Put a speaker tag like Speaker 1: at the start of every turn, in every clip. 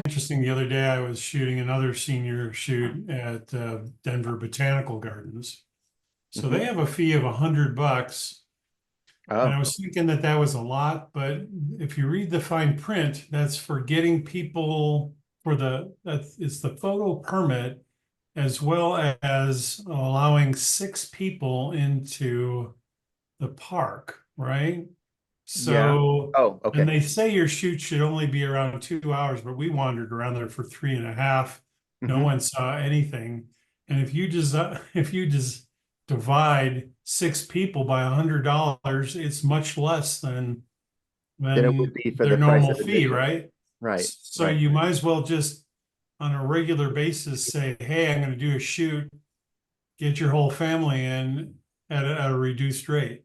Speaker 1: interesting. The other day, I was shooting another senior shoot at Denver Botanical Gardens. So
Speaker 2: Hmm.
Speaker 1: they have a fee of $100. And I
Speaker 2: Oh,
Speaker 1: was thinking that that was a lot, but if you read the fine print, that's for getting people for it's the photo permit as well as allowing 6 people into the park, right?
Speaker 2: yeah.
Speaker 1: So,
Speaker 2: Oh,
Speaker 1: and
Speaker 2: okay.
Speaker 1: they say your shoot should only be around 2 hours, but we wandered around there for 3.5. No
Speaker 2: Hmm.
Speaker 1: one saw anything. And if you just if you just divide 6 people by $100, it's much less
Speaker 2: Then it would
Speaker 1: than
Speaker 2: be for
Speaker 1: their
Speaker 2: the price
Speaker 1: normal
Speaker 2: of
Speaker 1: fee,
Speaker 2: admission.
Speaker 1: right?
Speaker 2: Right,
Speaker 1: So
Speaker 2: right.
Speaker 1: you might as well just on a regular basis say, hey, I'm going to do a shoot, get your whole family in at a reduced rate.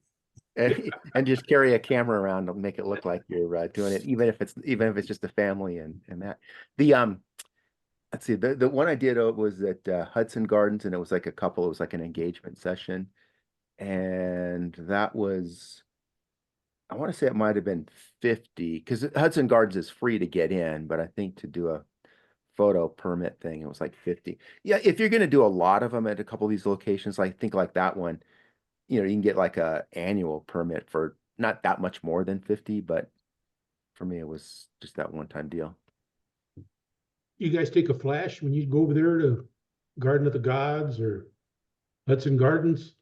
Speaker 2: And just carry a camera around to make it look like you're doing it, even if it's just a family and that. The let's see, the one I did was at Hudson Gardens, and it was like a couple. It was like an engagement session, and that was, I want to say it might have been 50 because Hudson Gardens is free to get in, but I think to do a photo permit thing, it was like 50. Yeah, if you're going to do a lot of them at a couple of these locations, I think like that one, you can get like a annual permit for not that much more than 50, but for me, it was just that one time deal.
Speaker 3: You guys take a flash when you go over there to Garden of the Gods or Hudson Gardens,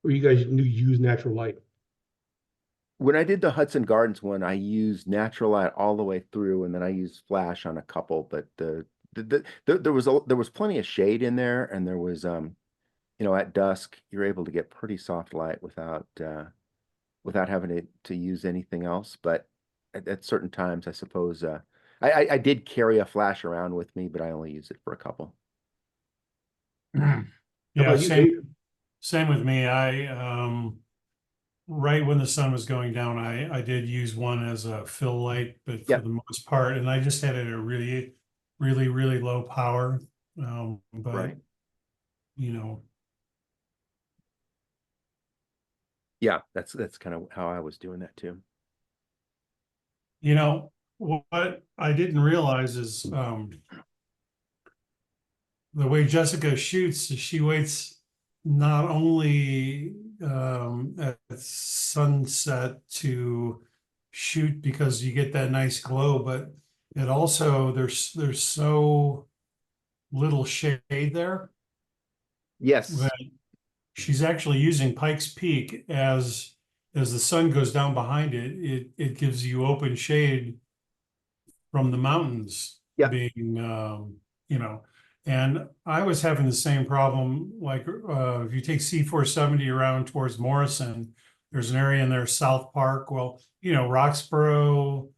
Speaker 3: or you guys use natural light?
Speaker 2: When I did the Hudson Gardens one, I used natural light all the way through, and then I used flash on a couple. But there was plenty of shade in there, and there was at dusk you're able to get pretty soft light without having to use anything else. But at certain times, I suppose I did carry a flash around with me, but I only used it for a couple.
Speaker 3: How
Speaker 1: Yeah,
Speaker 3: about you,
Speaker 1: same
Speaker 3: Dave?
Speaker 1: same with me. I right when the sun was going down, I did use one as a fill light, but for
Speaker 2: Yep,
Speaker 1: the most part, and I just had it at a really, really, really low power. But
Speaker 2: right.
Speaker 1: you know,
Speaker 2: Yeah, that's kind of how I was doing that too.
Speaker 1: what I didn't realize is the way Jessica shoots, she waits not only at sunset to shoot because you get that nice glow, but it also there's so little shade there
Speaker 2: Yes.
Speaker 1: that she's actually using Pike's Peak as the sun goes down behind it, it gives you open shade from the mountains
Speaker 2: Yeah.
Speaker 1: being, you know, and I was having the same problem. Like if you take C-470 around towards Morrison, there's an area in there, South Park. Well, Roxborough,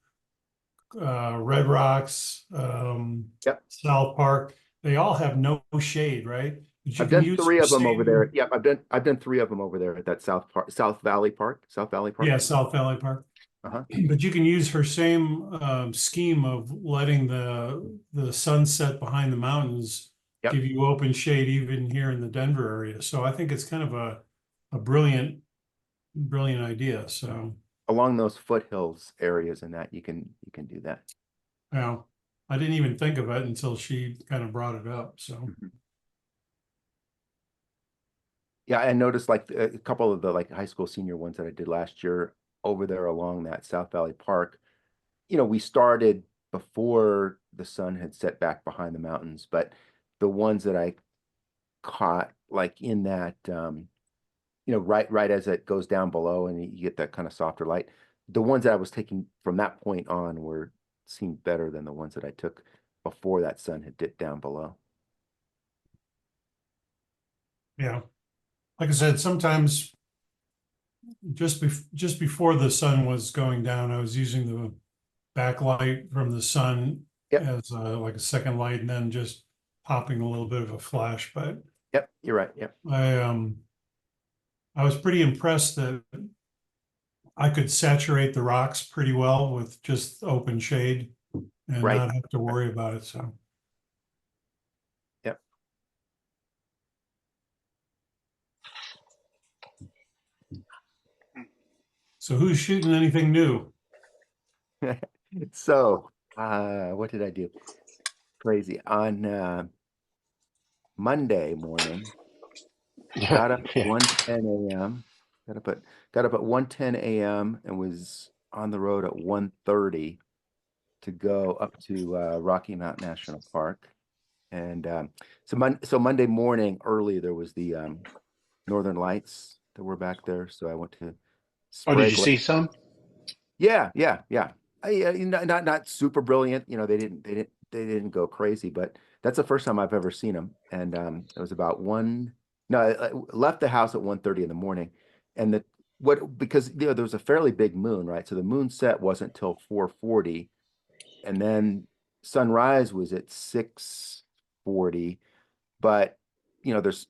Speaker 1: Red Rocks,
Speaker 2: Yep.
Speaker 1: South Park, they all have no shade, right? But you
Speaker 2: I've
Speaker 1: can
Speaker 2: done
Speaker 1: use
Speaker 2: three
Speaker 1: the
Speaker 2: of them over there.
Speaker 1: same,
Speaker 2: Yep, I've done three of them over there at that South Valley Park.
Speaker 1: yeah, South Valley Park.
Speaker 2: Uh-huh.
Speaker 1: But you can use her same scheme of letting the sunset behind the mountains
Speaker 2: Yep.
Speaker 1: give you open shade even here in the Denver area. So I think it's kind of a brilliant idea. So
Speaker 2: Along those foothills areas and that you can do that.
Speaker 1: I didn't even think of it until she kind of brought it up. So
Speaker 2: Mhm. Yeah, I noticed like a couple of the like high school senior ones that I did last year over there along that South Valley Park. We started before the sun had set back behind the mountains, but the ones that I caught like in that right as it goes down below and you get that kind of softer light. The ones that I was taking from that point on were seemed better than the ones that I took before that sun had dipped down below.
Speaker 1: yeah, like I said, sometimes just before the sun was going down, I was using the backlight from the sun
Speaker 2: Yep,
Speaker 1: as like a second light, and then just popping a little bit of a flash. But
Speaker 2: yep, you're right. Yep.
Speaker 1: I um I was pretty impressed that I could saturate the rocks pretty well with just open shade and
Speaker 2: Right.
Speaker 1: not have to worry about it. So
Speaker 2: Yep.
Speaker 1: who's shooting anything new?
Speaker 2: So What did I do? Crazy. On Monday morning, got up at
Speaker 4: Yeah.
Speaker 2: 1:10 a.m. Got up at 1:10 a.m. and was on the road at 1:30 to go up to Rocky Mountain National Park. And so Monday morning early there was the Northern Lights that were back there. So I went to
Speaker 4: Oh, did you
Speaker 2: Sprague Lake.
Speaker 4: see some?
Speaker 2: Yeah. Not super brilliant. They didn't go crazy, but that's the first time I've ever seen them. And it was about one. No, I left the house at 1:30 in the morning, and because there was a fairly big moon, right? So the moon set wasn't till 4:40, and then sunrise was at 6:40. But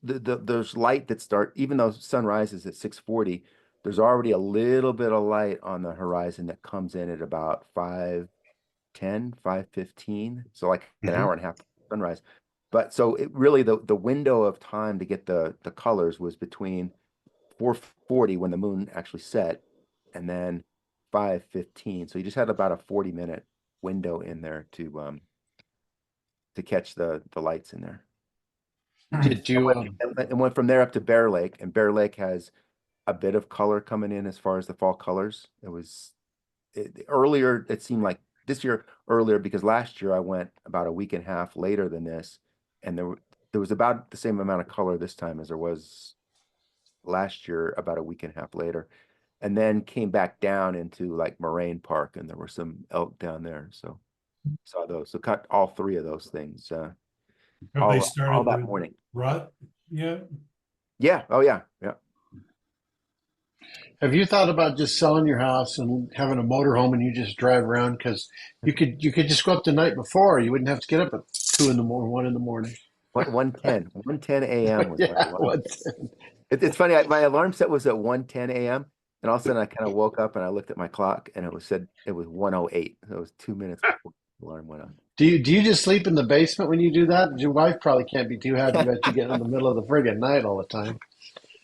Speaker 2: there's light that start even though sunrise is at 6:40, there's already a little bit of light on the horizon that comes in at about 5:10, 5:15. So like an
Speaker 4: Mhm.
Speaker 2: hour and a half sunrise. But so it really the window of time to get the colors was between 4:40 when the moon actually set and then 5:15. So you just had about a 40-minute window in there to catch the lights in there.
Speaker 4: Did
Speaker 2: And
Speaker 4: you?
Speaker 2: went from there up to Bear Lake, and Bear Lake has a bit of color coming in as far as the fall colors. Earlier, it seemed like this year earlier because last year I went about a week and a half later than this, and there was about the same amount of color this time as there was last year about a week and a half later, and then came back down into like Moraine Park, and there were some elk down there, so saw those. So cut all three of those things
Speaker 1: Have they
Speaker 2: all
Speaker 1: started
Speaker 2: that
Speaker 1: the
Speaker 2: morning.
Speaker 1: rut yet?
Speaker 2: Yeah. Oh yeah. Yeah.
Speaker 4: Have you thought about just selling your house and having a motorhome and you just drive around? Because you could just go up the night before. You wouldn't have to get up at 2 in the morning, 1 in the morning.
Speaker 2: 1:10 a.m. was my
Speaker 4: Yeah.
Speaker 2: alarm.
Speaker 4: What?
Speaker 2: It's funny. My alarm set was at 1:10 a.m. and all of a sudden I kind of woke up and I looked at my clock and it was 1:08. So it was 2 minutes before the alarm went on.
Speaker 4: Do you just sleep in the basement when you do that? Your wife probably can't be too happy about you getting in the middle of the friggin' night all the time.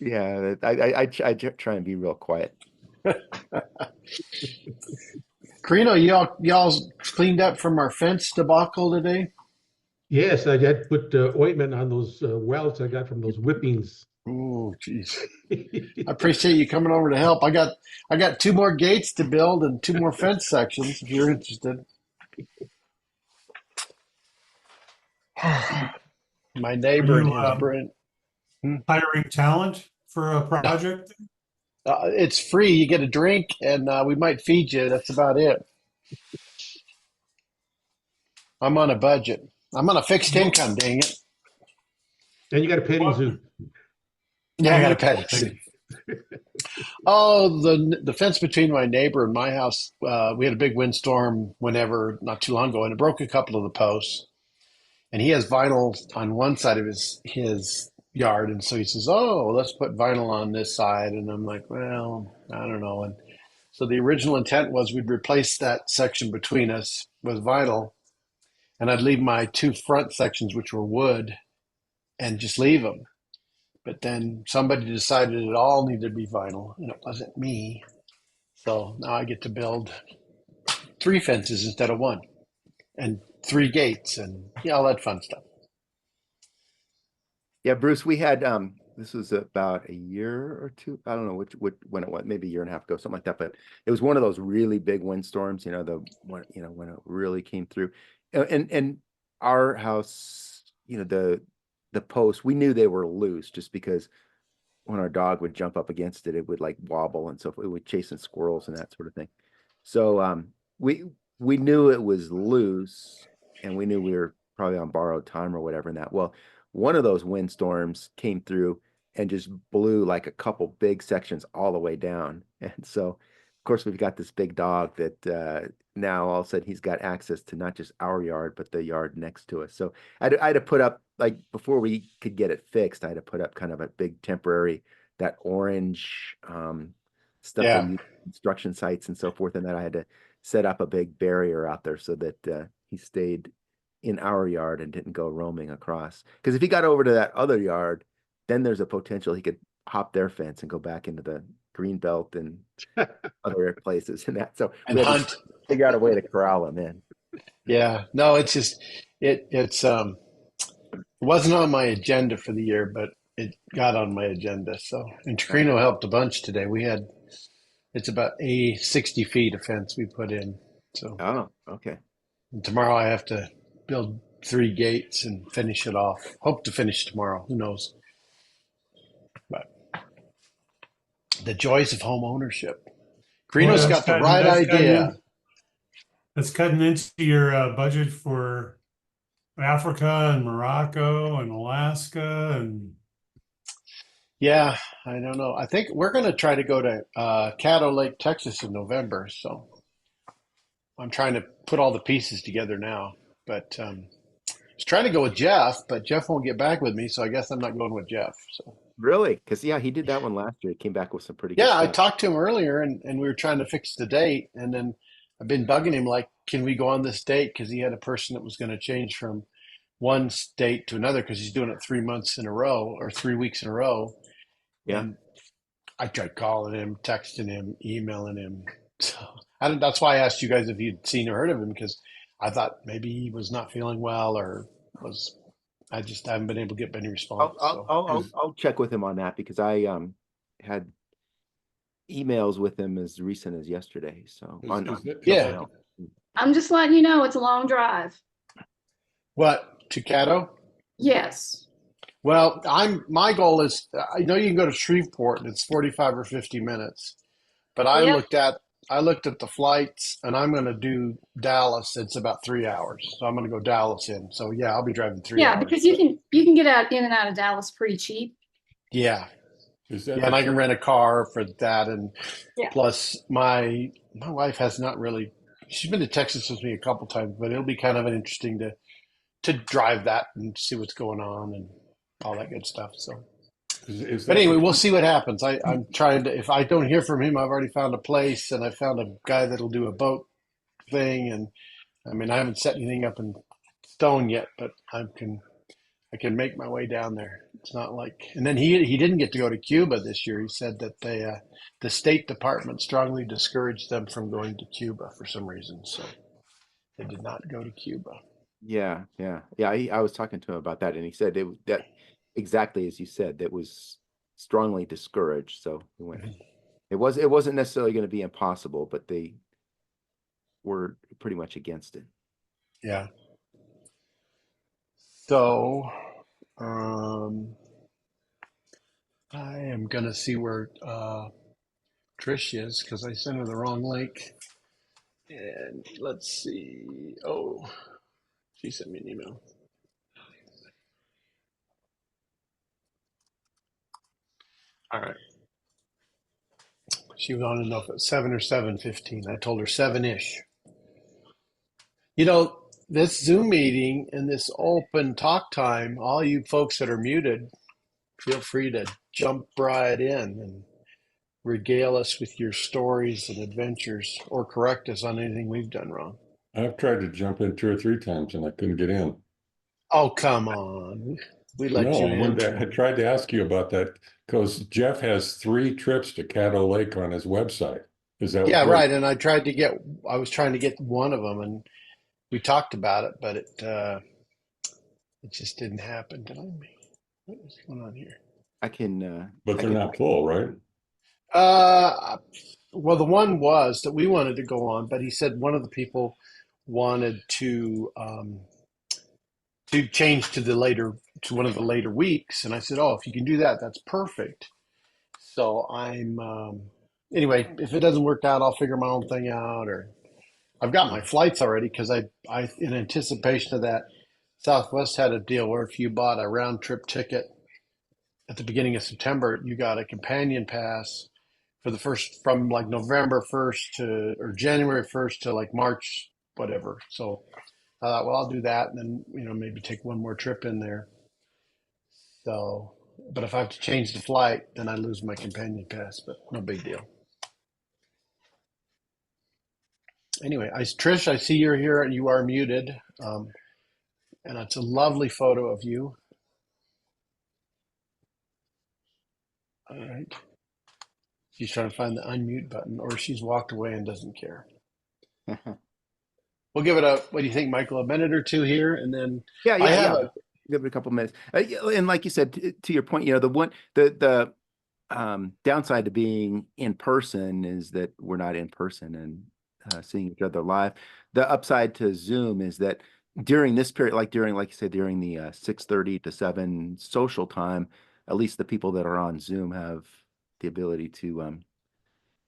Speaker 2: Yeah, I try and be real quiet.
Speaker 4: Carino, y'all cleaned up from our fence debacle today?
Speaker 3: Yes, I had put ointment on those welts I got from those whippings.
Speaker 4: Oh, jeez. I appreciate you coming over to help. I got two more gates to build and two more fence sections if you're interested. My
Speaker 1: Are
Speaker 4: neighbor and
Speaker 1: you
Speaker 4: his brand.
Speaker 1: hiring talent for a
Speaker 4: No,
Speaker 1: project?
Speaker 4: it's free. You get a drink and we might feed you. That's about it. I'm on a budget. I'm on a fixed
Speaker 1: What,
Speaker 4: income, dang it.
Speaker 3: And you got a petting
Speaker 1: what,
Speaker 3: zoo.
Speaker 4: Yeah,
Speaker 1: oh,
Speaker 4: I got
Speaker 1: yeah.
Speaker 4: a petting suit. Oh, the fence between my neighbor and my house, we had a big windstorm whenever, not too long ago, and it broke a couple of the posts. And he has vinyl on one side of his yard, and so he says, "Oh, let's put vinyl on this side." And I'm like, "Well, I don't know." And so the original intent was we'd replace that section between us with vinyl, and I'd leave my two front sections, which were wood, and just leave them. But then somebody decided it all needed to be vinyl, and it wasn't me. So now I get to build three fences instead of one, and three gates, and all that fun stuff.
Speaker 2: Yeah, Bruce, we had this was about a year or two. I don't know which when it was, maybe a year and a half ago, something like that. But it was one of those really big windstorms, when it really came through. And our house, the posts, we knew they were loose just because when our dog would jump up against it, it would like wobble and so it would chasing squirrels and that sort of thing. So we knew it was loose and we knew we were probably on borrowed time or whatever in that. Well, one of those windstorms came through and just blew like a couple big sections all the way down. And so of course we've got this big dog that now all of a sudden he's got access to not just our yard, but the yard next to us. So I had to put up like before we could get it fixed, I had to put up kind of a big temporary that orange stuff they
Speaker 4: Yeah.
Speaker 2: use construction sites and so forth, and that I had to set up a big barrier out there so that he stayed in our yard and didn't go roaming across. Because if he got over to that other yard, then there's a potential he could hop their fence and go back into the green belt and other places and that. So
Speaker 4: And
Speaker 2: we had to
Speaker 4: hunt.
Speaker 2: figure out a way to corral him in.
Speaker 4: Yeah, no, it's just it wasn't on my agenda for the year, but it got on my agenda. So, and Trino helped a bunch today. It's about 60 feet of fence we put in. So
Speaker 2: Oh, okay.
Speaker 4: and tomorrow I have to build 3 gates and finish it off. Hope to finish tomorrow. Who knows? But the joys of home ownership.
Speaker 1: Boy,
Speaker 4: Carino's got the right
Speaker 1: that's
Speaker 4: idea.
Speaker 1: cutting into your budget for Africa and Morocco and Alaska and
Speaker 4: Yeah, I don't know. I think we're going to try to go to Caddo Lake, Texas in November. So I'm trying to put all the pieces together now. But I was trying to go with Jeff, but Jeff won't get back with me. So I guess I'm not going with Jeff. So
Speaker 2: Really? Because yeah, he did that one last year. He came back with some pretty good
Speaker 4: yeah, I
Speaker 2: stuff.
Speaker 4: talked to him earlier and we were trying to fix the date. And then I've been bugging him like, can we go on this date? Because he had a person that was going to change from one state to another because he's doing it 3 months in a row or 3 weeks in a row.
Speaker 2: Yeah.
Speaker 4: And I tried calling him, texting him, emailing him. So that's why I asked you guys if you'd seen or heard of him because I thought maybe he was not feeling well or was. I just haven't been able to get any response. So
Speaker 2: I'll check with him on that because I had emails with him as recent as yesterday. So on something
Speaker 4: yeah,
Speaker 2: else.
Speaker 5: I'm just letting you know it's a long drive.
Speaker 4: what to Caddo?
Speaker 5: Yes.
Speaker 4: Well, my goal is I know you can go to Shreveport and it's 45 or 50 minutes, but
Speaker 5: Yep.
Speaker 4: I looked at the flights and I'm going to do Dallas. It's about 3 hours, so I'm going to go Dallas in. So yeah, I'll be driving 3 hours.
Speaker 5: Yeah, because you can get out in and out of Dallas pretty cheap.
Speaker 4: Yeah, yeah, and I can rent a car for that, and
Speaker 5: Yeah.
Speaker 4: plus my wife has not really. She's been to Texas with me a couple times, but it'll be kind of interesting to drive that and see what's going on and all that good stuff. So, but anyway, we'll see what happens. I'm trying to. If I don't hear from him, I've already found a place, and I found a guy that'll do a boat thing, and I mean I haven't set anything up in stone yet, but I can make my way down there. It's not like, and then he didn't get to go to Cuba this year. He said that the State Department strongly discouraged them from going to Cuba for some reason, so they did not go to Cuba.
Speaker 2: Yeah. I was talking to him about that, and he said that exactly as you said, that was strongly discouraged. So he went. It wasn't necessarily going to be impossible, but they were pretty much against it.
Speaker 4: Yeah. So, um, I am gonna see where Trish is because I sent her the wrong link. And let's see. Oh, she sent me an email. All right. She wanted to know if it's 7 or 7:15. I told her 7-ish. You know, this Zoom meeting and this open talk time, all you folks that are muted, feel free to jump right in and regale us with your stories and adventures or correct us on anything we've done wrong.
Speaker 6: I've tried to jump in 2 or 3 times and I couldn't get in.
Speaker 4: Oh, come on. We let you in.
Speaker 6: I tried to ask you about that because Jeff has 3 trips to Caddo Lake on his website. Is that
Speaker 4: Yeah,
Speaker 6: what-
Speaker 4: right. And I was trying to get one of them and we talked about it, but it just didn't happen. What is going on here?
Speaker 2: I can.
Speaker 6: But they're not full, right?
Speaker 4: Well, the one was that we wanted to go on, but he said one of the people wanted to change to one of the later weeks, and I said, "Oh, if you can do that, that's perfect." So anyway, if it doesn't work out, I'll figure my own thing out, or I've got my flights already because I in anticipation of that, Southwest had a deal where if you bought a round trip ticket at the beginning of September, you got a companion pass for the first from like November 1st to or January 1st to like March, whatever. So I thought, well, I'll do that and then, maybe take one more trip in there. So, but if I have to change the flight, then I lose my companion pass, but no big deal. Anyway, Trish, I see you're here and you are muted. And it's a lovely photo of you. All right. She's trying to find the unmute button, or she's walked away and doesn't care. we'll give it a, what do you think, Michael, a minute or two here, and then
Speaker 2: Yeah,
Speaker 4: I
Speaker 2: yeah,
Speaker 4: have
Speaker 2: yeah. Give it a couple minutes. Yeah, and like you said, to your point, the downside to being in person is that we're not in person and seeing each other live. The upside to Zoom is that during this period, like you said, during the 6:30 to 7 social time, at least the people that are on Zoom have the ability to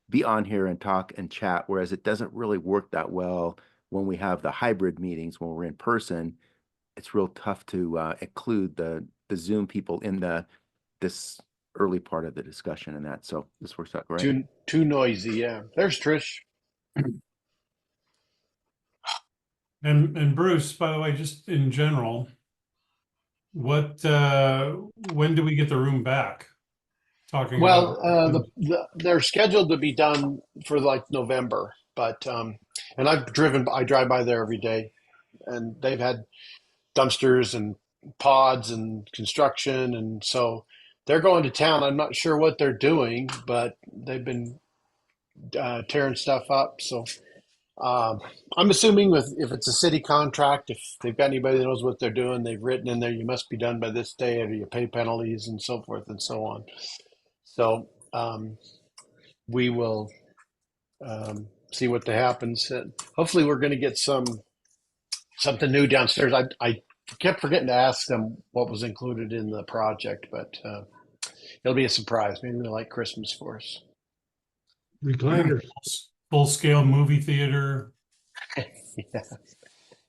Speaker 2: be on here and talk and chat, whereas it doesn't really work that well when we have the hybrid meetings when we're in person. It's real tough to include the Zoom people in this early part of the discussion and that. So this works out great.
Speaker 4: too noisy. Yeah, there's Trish.
Speaker 1: And Bruce, by the way, just in general, when do we get the room back? Talking
Speaker 4: Well,
Speaker 1: about,
Speaker 4: they're scheduled to be done for like November, but and I drive by there every day, and they've had dumpsters and pods and construction, and so they're going to town. I'm not sure what they're doing, but they've been tearing stuff up. So um, I'm assuming if it's a city contract, if they've got anybody that knows what they're doing, they've written in there, you must be done by this day, or you pay penalties and so forth and so on. So we will see what happens. Hopefully, we're going to get something new downstairs. I kept forgetting to ask them what was included in the project, but it'll be a surprise. Maybe they'll like Christmas for us.
Speaker 3: Recliners.
Speaker 1: full scale movie theater,
Speaker 4: Yeah.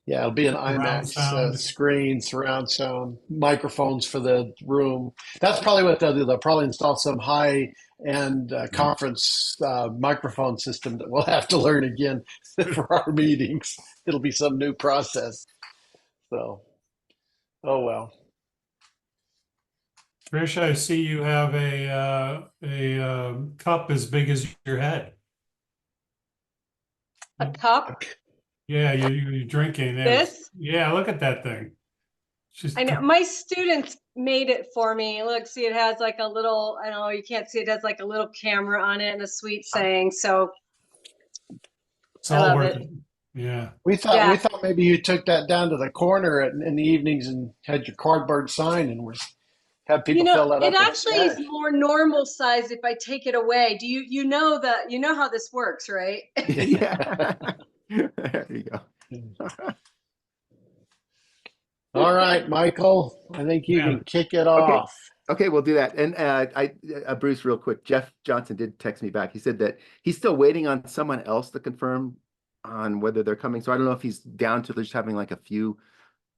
Speaker 4: Yeah, it'll be an
Speaker 1: surround
Speaker 4: IMAX
Speaker 1: sound?
Speaker 4: screen, surround sound, microphones for the room. That's probably what they'll do. They'll probably install some high-end conference microphone system that we'll have to learn again for our meetings. It'll be some new process. So, oh well.
Speaker 1: Trish, I see you have a cup as big as your head.
Speaker 7: A cup?
Speaker 1: Yeah, you're drinking.
Speaker 7: This?
Speaker 1: Yeah, look at that thing. Just
Speaker 7: I know my students made it for me. Look, see, it has like a little, I don't know, you can't see it has like a little camera on it and a sweet saying. So
Speaker 1: it's
Speaker 7: I
Speaker 1: all
Speaker 7: love
Speaker 1: worth
Speaker 7: it.
Speaker 1: it. Yeah.
Speaker 4: We
Speaker 7: Yeah.
Speaker 4: thought maybe you took that down to the corner in the evenings and had your cardboard sign and have people fill that
Speaker 7: It
Speaker 4: up.
Speaker 7: actually is more normal size if I take it away. Do you know that you know how this works, right?
Speaker 2: Yeah. There you go.
Speaker 4: All right, Michael, I think you
Speaker 1: Yeah.
Speaker 4: can kick it off.
Speaker 2: Okay, we'll do that. And Bruce, real quick, Jeff Johnson did text me back. He said that he's still waiting on someone else to confirm on whether they're coming. So I don't know if he's down to just having like a few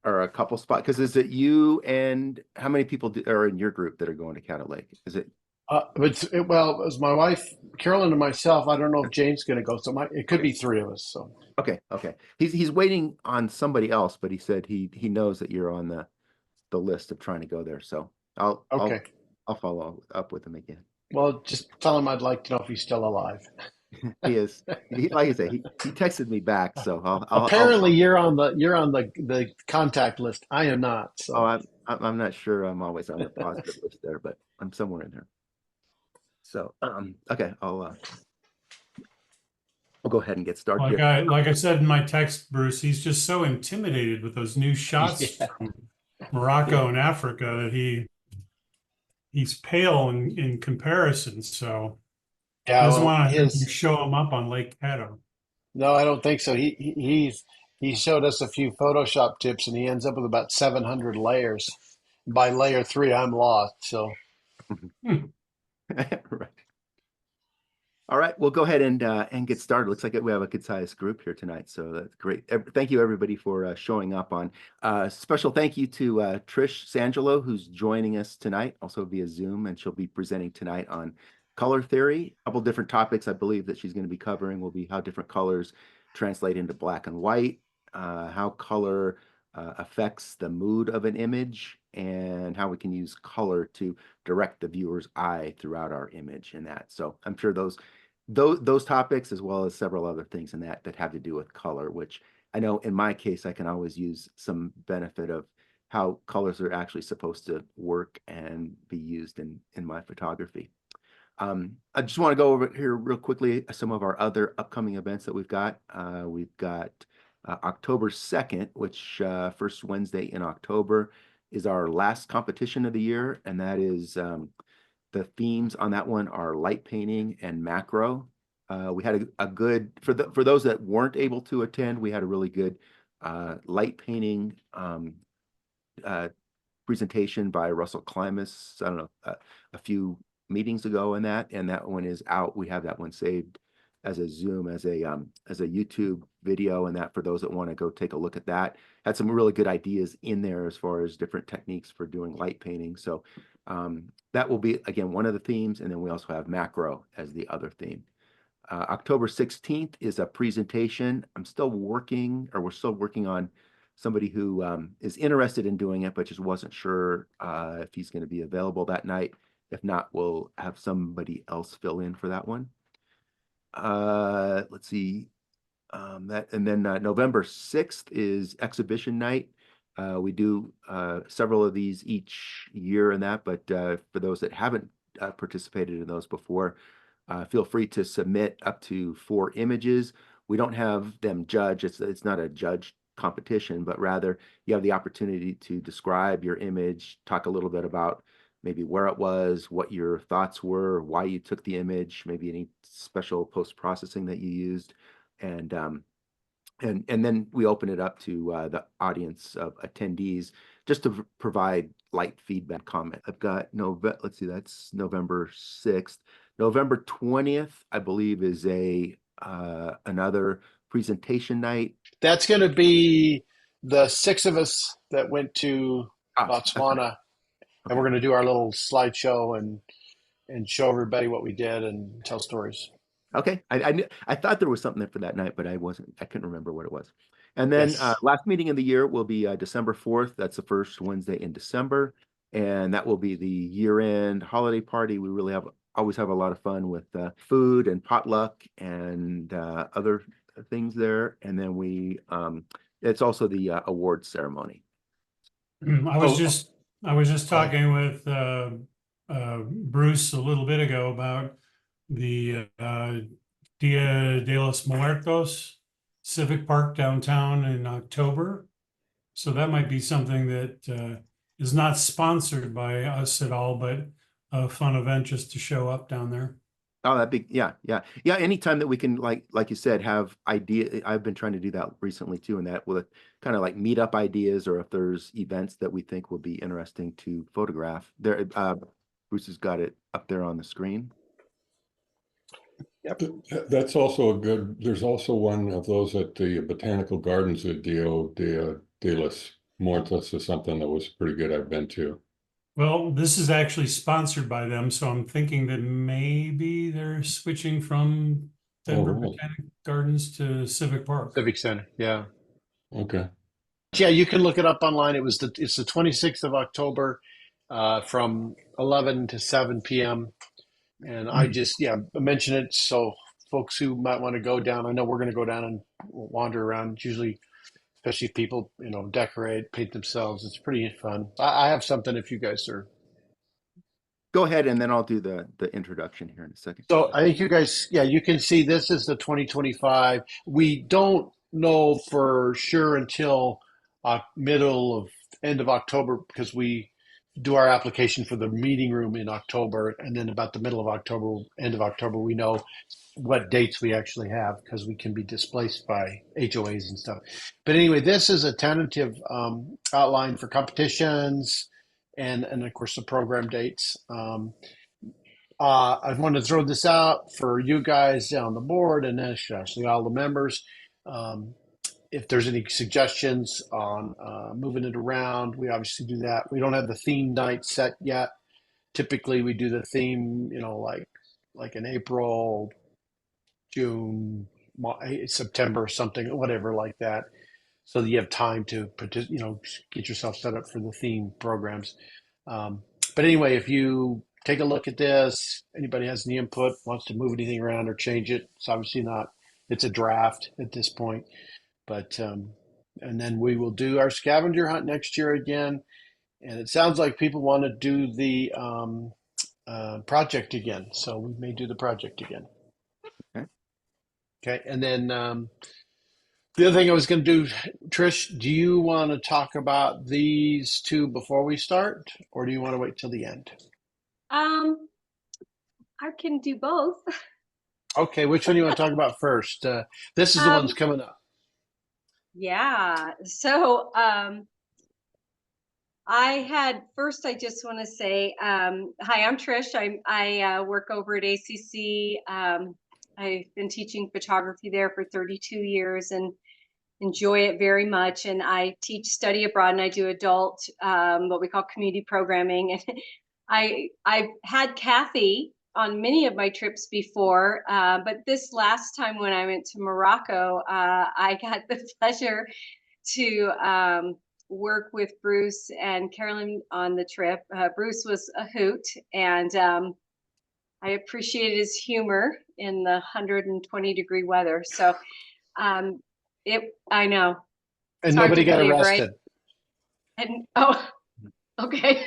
Speaker 2: or a couple spots. Because is it you and how many people are in your group that are going to Caddo Lake? Is it?
Speaker 4: Well, it was my wife, Carolyn, and myself. I don't know if Jane's going to go, so it could be three of us. So
Speaker 2: Okay. He's waiting on somebody else, but he said he knows that you're on the list of trying to go there. So
Speaker 4: okay.
Speaker 2: I'll follow up with him again.
Speaker 4: Well, just tell him I'd like to know if he's still alive.
Speaker 2: He is. Like I said, he texted me back, so
Speaker 4: Apparently, you're on the contact list. I am not. So
Speaker 2: I'm not sure. I'm always on the positive list there, but I'm somewhere in there. So okay, I'll go ahead and get started.
Speaker 1: Like I said in my text, Bruce, he's just so intimidated with those new shots from Morocco and Africa that he's pale in comparison. So he
Speaker 4: yeah,
Speaker 1: doesn't
Speaker 4: well,
Speaker 1: want to show him up on Lake Caddo.
Speaker 4: no, I don't think so. He showed us a few Photoshop tips, and he ends up with about 700 layers. By layer 3, I'm lost. So
Speaker 2: Right. All right, we'll go ahead and get started. Looks like we have a good sized group here tonight, so that's great. Thank you everybody for showing up on. Special thank you to Trish Sangelo, who's joining us tonight, also via Zoom, and she'll be presenting tonight on color theory. A couple different topics I believe that she's going to be covering will be how different colors translate into black and white, how color affects the mood of an image, and how we can use color to direct the viewer's eye throughout our image in that. So I'm sure those topics, as well as several other things in that have to do with color, which I know in my case, I can always use some benefit of how colors are actually supposed to work and be used in my photography. I just want to go over here real quickly some of our other upcoming events that we've got. We've got October 2nd, which first Wednesday in October, is our last competition of the year, and that is the themes on that one are light painting and macro. We had a good for those that weren't able to attend. We had a really good light painting presentation by Russell Klimas. I don't know, a few meetings ago, and that one is out. We have that one saved as a Zoom, as a YouTube video, and that for those that want to go take a look at that. Had some really good ideas in there as far as different techniques for doing light painting. So that will be, again, one of the themes, and then we also have macro as the other theme. October 16th is a presentation. We're still working on somebody who is interested in doing it, but just wasn't sure if he's going to be available that night. If not, we'll have somebody else fill in for that one. Let's see. November 6th is exhibition night. We do several of these each year and that, but for those that haven't participated in those before, feel free to submit up to 4 images. We don't have them judge. It's not a judge competition, but rather you have the opportunity to describe your image, talk a little bit about maybe where it was, what your thoughts were, why you took the image, maybe any special post-processing that you used, and then we open it up to the audience of attendees just to provide light feedback comment. I've got let's see, that's November 6th. November 20th, I believe, is another presentation night.
Speaker 4: That's going to be the 6 of us that went to Botswana, and we're going to do our little slideshow and show everybody what we did and tell stories.
Speaker 2: Okay, I thought there was something there for that night, but I couldn't remember what it was. And then
Speaker 4: Yes.
Speaker 2: last meeting of the year will be December 4th. That's the first Wednesday in December, and that will be the year-end holiday party. We really always have a lot of fun with food and potluck and other things there. And then it's also the award ceremony.
Speaker 1: I was just talking with Bruce a little bit ago about the Dia de los Muertos Civic Park downtown in October. So that might be something that is not sponsored by us at all, but a fun event just to show up down there.
Speaker 2: Oh, that'd be, yeah. Anytime that we can, like you said, have idea. I've been trying to do that recently too, and that will kind of like meet up ideas, or if there's events that we think will be interesting to photograph. There, Bruce has got it up there on the screen.
Speaker 4: Yep.
Speaker 6: That's also there's also one of those at the Botanical Gardens at de los Muertos or something that was pretty good. I've been to.
Speaker 1: Well, this is actually sponsored by them, so I'm thinking that maybe they're switching from Denver
Speaker 6: right.
Speaker 1: Botanic Gardens to Civic Park.
Speaker 4: Civic Center, yeah.
Speaker 6: Okay.
Speaker 4: Yeah, you can look it up online. It's the 26th of October from 11 to 7 p.m. And I just, mention it so folks who might want to go down, I know we're going to go down and wander around, usually, especially if people, decorate, paint themselves. It's pretty fun. I have something if you guys are.
Speaker 2: Go ahead, and then I'll do the introduction here in a second.
Speaker 4: So I think you guys, you can see this is the 2025. We don't know for sure until end of October, because we do our application for the meeting room in October, and then about the middle of October, end of October, we know what dates we actually have, because we can be displaced by HOAs and stuff. But anyway, this is a tentative outline for competitions and of course the program dates. I wanted to throw this out for you guys on the board, and actually all the members. If there's any suggestions on moving it around, we obviously do that. We don't have the theme night set yet. Typically, we do the theme, like in April, June, September, something, whatever like that, so that you have time to, get yourself set up for the theme programs. But anyway, if you take a look at this, anybody has any input, wants to move anything around or change it, it's obviously it's a draft at this point. But and then we will do our scavenger hunt next year again. And it sounds like people want to do the project again. So we may do the project again.
Speaker 2: Okay.
Speaker 4: Okay. And then The other thing I was going to do, Trish, do you want to talk about these two before we start, or do you want to wait till the end?
Speaker 7: I can do both.
Speaker 4: Okay, which one do you want to talk about first? This is the one's coming up.
Speaker 7: Yeah. So I just want to say, hi, I'm Trish. I work over at ACC. I've been teaching photography there for 32 years and enjoy it very much. And I teach study abroad, and I do adult, what we call community programming. And I've had Kathy on many of my trips before, but this last time when I went to Morocco, I got the pleasure to work with Bruce and Carolyn on the trip. Bruce was a hoot, and I appreciated his humor in the 120-degree weather. So I know.
Speaker 4: And
Speaker 7: It's hard
Speaker 4: nobody
Speaker 7: to
Speaker 4: got
Speaker 7: believe, right?
Speaker 4: arrested.
Speaker 7: And okay.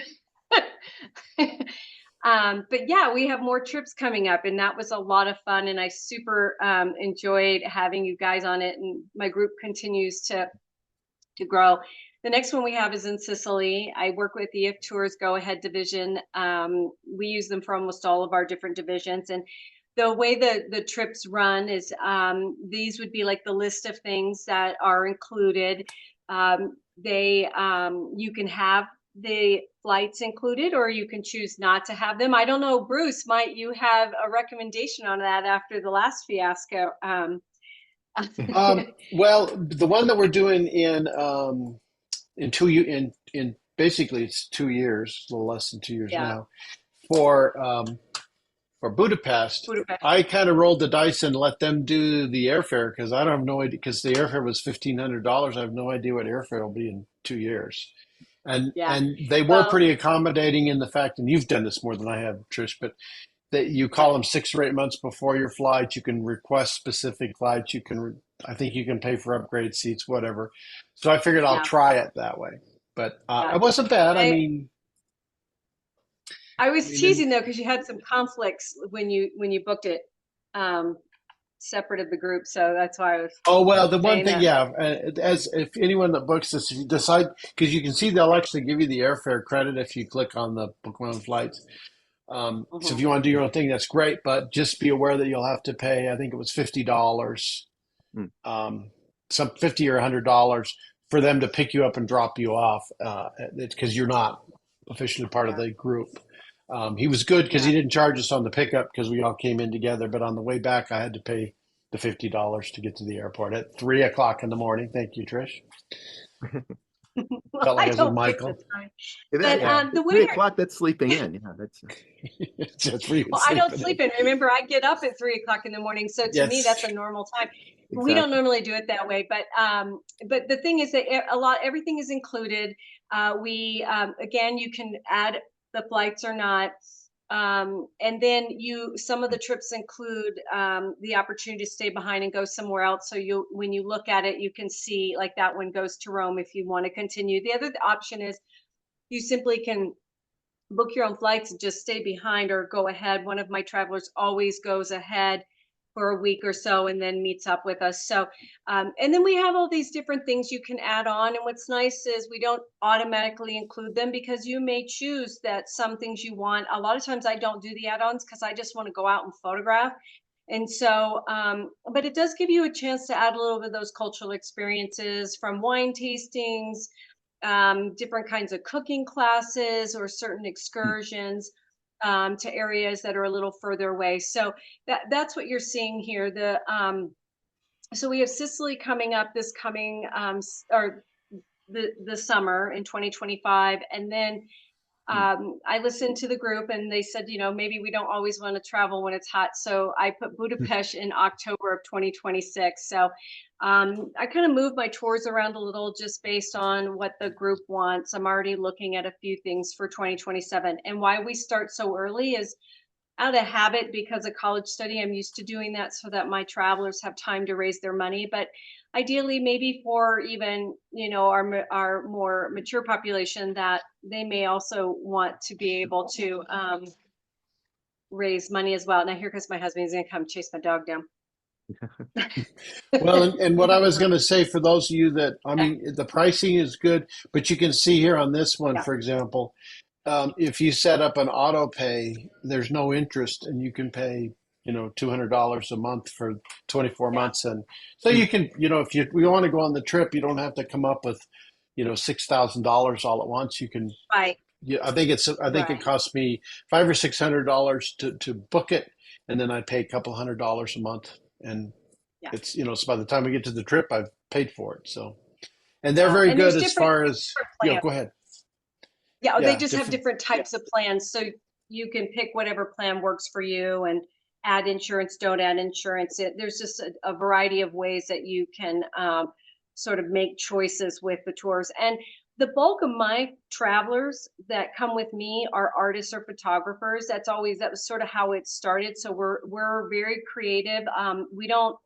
Speaker 7: But yeah, we have more trips coming up, and that was a lot of fun, and I super enjoyed having you guys on it, and my group continues to grow. The next one we have is in Sicily. I work with the If Tours Go Ahead division. We use them for almost all of our different divisions, and the way the trips run is these would be like the list of things that are included. You can have the flights included, or you can choose not to have them. I don't know, Bruce, might you have a recommendation on that after the last fiasco?
Speaker 4: Well, the one that we're doing in basically it's 2 years, a little less than 2 years
Speaker 7: Yeah.
Speaker 4: now, for Budapest. I kind of rolled the dice and let them do the airfare because I don't have no idea, because the airfare was $1,500. I have no idea what airfare will be in 2 years. And
Speaker 7: Yeah.
Speaker 4: and they were pretty accommodating in the fact, and you've done this more than I have, Trish, but that you call them 6 or 8 months before your flight. You can request specific flights. I think you can pay for upgrade seats, whatever. So I figured I'll try it that way. But it wasn't bad.
Speaker 7: I was teasing though, because you had some conflicts when you booked it, separate of the group. So that's why I was.
Speaker 4: Oh, well, the one thing,
Speaker 7: that.
Speaker 4: as if anyone that books this, if you decide, because you can see they'll actually give you the airfare credit if you click on the book my own flights. So if you want to do your own thing, that's great. But just be aware that you'll have to pay, I think it was $50, some $50 or $100 for them to pick you up and drop you off, because you're not officially part of the group. He was good because he didn't charge us on the pickup because we all came in together. But on the way back, I had to pay the $50 to get to the airport at 3 o'clock in the morning. Thank you, Trish.
Speaker 7: Well,
Speaker 4: Felt like
Speaker 7: I
Speaker 4: I was with
Speaker 7: don't
Speaker 4: Michael.
Speaker 7: pick the time. But the
Speaker 2: 3
Speaker 7: winner,
Speaker 2: o'clock, that's sleeping in. Yeah, that's
Speaker 7: well, I don't sleep in. Remember, I get up at 3 o'clock in the morning, so to me, that's a normal time. We don't normally do it that way, but the thing is that everything is included. Again, you can add the flights or not. And then some of the trips include the opportunity to stay behind and go somewhere else. So when you look at it, you can see like that one goes to Rome if you want to continue. The other option is you simply can book your own flights and just stay behind or go ahead. One of my travelers always goes ahead for a week or so and then meets up with us. So, and then we have all these different things you can add on. And what's nice is we don't automatically include them because you may choose that some things you want. A lot of times I don't do the add-ons because I just want to go out and photograph. And so, but it does give you a chance to add a little bit of those cultural experiences, from wine tastings, different kinds of cooking classes, or certain excursions to areas that are a little further away. So that's what you're seeing here. So we have Sicily coming up this coming or the summer in 2025, and then I listened to the group and they said, maybe we don't always want to travel when it's hot. So I put Budapest in October of 2026. So I kind of moved my tours around a little just based on what the group wants. I'm already looking at a few things for 2027. And why we start so early is out of habit because of college study. I'm used to doing that so that my travelers have time to raise their money. But ideally, maybe for even, our more mature population, that they may also want to be able to raise money as well. Now here goes my husband. He's going to come chase my dog down.
Speaker 4: Well, and what I was going to say for those of you that, I mean, the pricing is good, but you can see here on this one,
Speaker 7: Yeah.
Speaker 4: for example, if you set up an auto pay, there's no interest, and you can pay, $200 a month for 24 months, and so you can, if we want to go on the trip, you don't have to come up with, $6,000 all at once. You can.
Speaker 7: Right.
Speaker 4: Yeah, I think it
Speaker 7: Right.
Speaker 4: cost me $500 or $600 to book it, and then I pay a couple $100 a month, and
Speaker 7: Yeah.
Speaker 4: it's so by the time we get to the trip, I've paid for it. So, and they're
Speaker 7: Yeah.
Speaker 4: very
Speaker 7: And there's
Speaker 4: good as far as
Speaker 7: plans.
Speaker 4: go ahead.
Speaker 7: Yeah, they
Speaker 4: Yeah,
Speaker 7: just have different types of plans. So you can pick whatever plan works for you and add insurance, don't add insurance. There's just a variety of ways that you can sort of make choices with the tours. And the bulk of my travelers that come with me are artists or photographers. That was sort of how it started. So we're very creative. We don't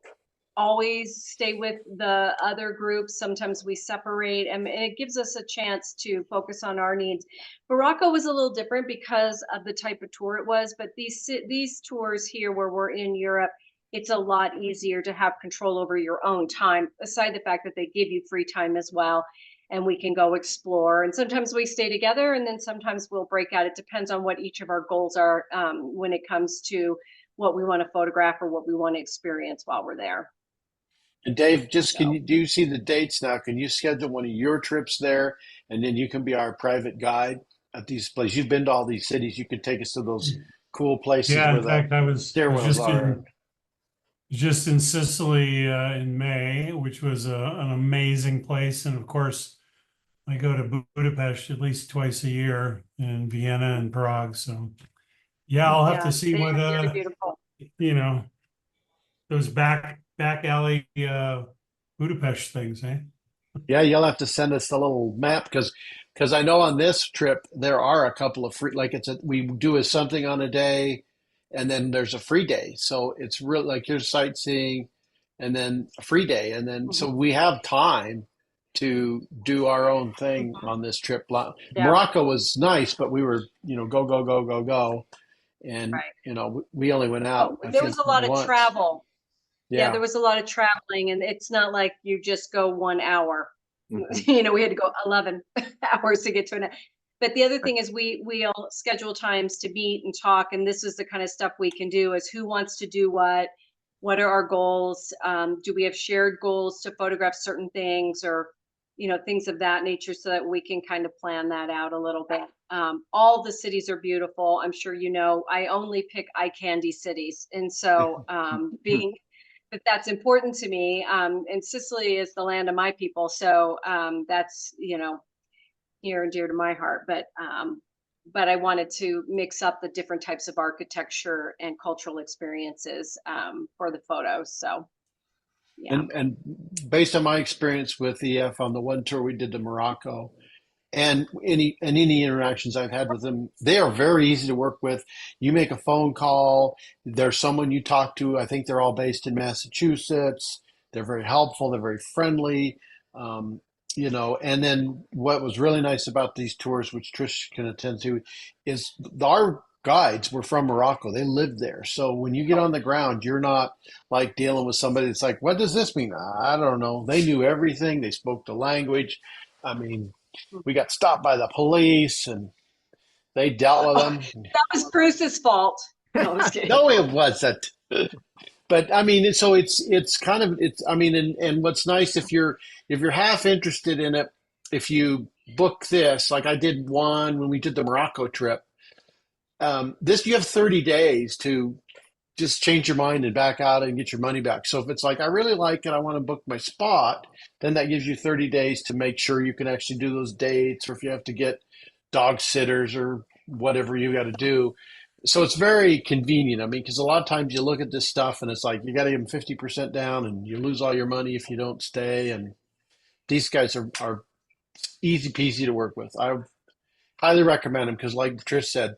Speaker 7: always stay with the other groups. Sometimes we separate, and it gives us a chance to focus on our needs. Morocco was a little different because of the type of tour it was, but these tours here where we're in Europe, it's a lot easier to have control over your own time, aside the fact that they give you free time as well, and we can go explore. And sometimes we stay together, and then sometimes we'll break out. It depends on what each of our goals are when it comes to what we want to photograph or what we want to experience while we're there.
Speaker 4: And Dave, do
Speaker 7: So
Speaker 4: you see the dates now? Can you schedule one of your trips there, and then you can be our private guide at these places? You've been to all these cities. You could take us to those cool places
Speaker 1: Yeah,
Speaker 4: where
Speaker 1: in
Speaker 4: the
Speaker 1: fact, I was
Speaker 4: stairwells are.
Speaker 1: just in Sicily in May, which was an amazing place. And of course, I go to Budapest at least twice a year, and Vienna and Prague. So yeah, I'll have to
Speaker 7: yeah,
Speaker 1: see
Speaker 7: they're
Speaker 1: what
Speaker 7: really beautiful.
Speaker 1: you know those back alley Budapest things, eh?
Speaker 4: Yeah, you'll have to send us a little map because I know on this trip there are a couple of free, like we do something on a day, and then there's a free day. So it's real like here's sightseeing, and then a free day, and then
Speaker 7: Mhm.
Speaker 4: so we have time to do our own thing on this trip.
Speaker 7: Yeah,
Speaker 4: Morocco was nice, but we were go go go go go, and
Speaker 7: right.
Speaker 4: we only went
Speaker 7: Oh,
Speaker 4: out I
Speaker 7: there was
Speaker 4: think
Speaker 7: a lot of
Speaker 4: once.
Speaker 7: travel. Yeah, there
Speaker 4: Yeah.
Speaker 7: was a lot of traveling, and it's not like you just go 1 hour.
Speaker 2: Mhm.
Speaker 7: We had to go 11 hours to get to an. But the other thing is we'll schedule times to meet and talk, and this is the kind of stuff we can do is who wants to do what are our goals? Do we have shared goals to photograph certain things or things of that nature so that we can kind of plan that out a little bit. All the cities are beautiful. I'm sure I only pick eye candy cities. And so being that's important to me. And Sicily is the land of my people. So that's, near and dear to my heart. But I wanted to mix up the different types of architecture and cultural experiences for the photos. So, yeah.
Speaker 4: And based on my experience with EF on the one tour we did to Morocco, and any interactions I've had with them, they are very easy to work with. You make a phone call, there's someone you talk to. I think they're all based in Massachusetts. They're very helpful. They're very friendly. Um, and then what was really nice about these tours, which Trish can attend to, is our guides were from Morocco. They lived there. So when you get on the ground, you're not like dealing with somebody that's like, what does this mean? I don't know. They knew everything. They spoke the language. I mean, we got stopped by the police and they dealt with them.
Speaker 7: That was Bruce's fault. No, I was kidding.
Speaker 4: No, it wasn't. But I mean, so it's kind of I mean, and what's nice if you're half interested in it, if you book this, like I did one when we did the Morocco trip, this you have 30 days to just change your mind and back out and get your money back. So if it's like I really like it, I want to book my spot, then that gives you 30 days to make sure you can actually do those dates, or if you have to get dog sitters or whatever you got to do. So it's very convenient. I mean, because a lot of times you look at this stuff and it's like you got to give them 50% down and you lose all your money if you don't stay. And these guys are easy peasy to work with. I highly recommend them because, like Trish said,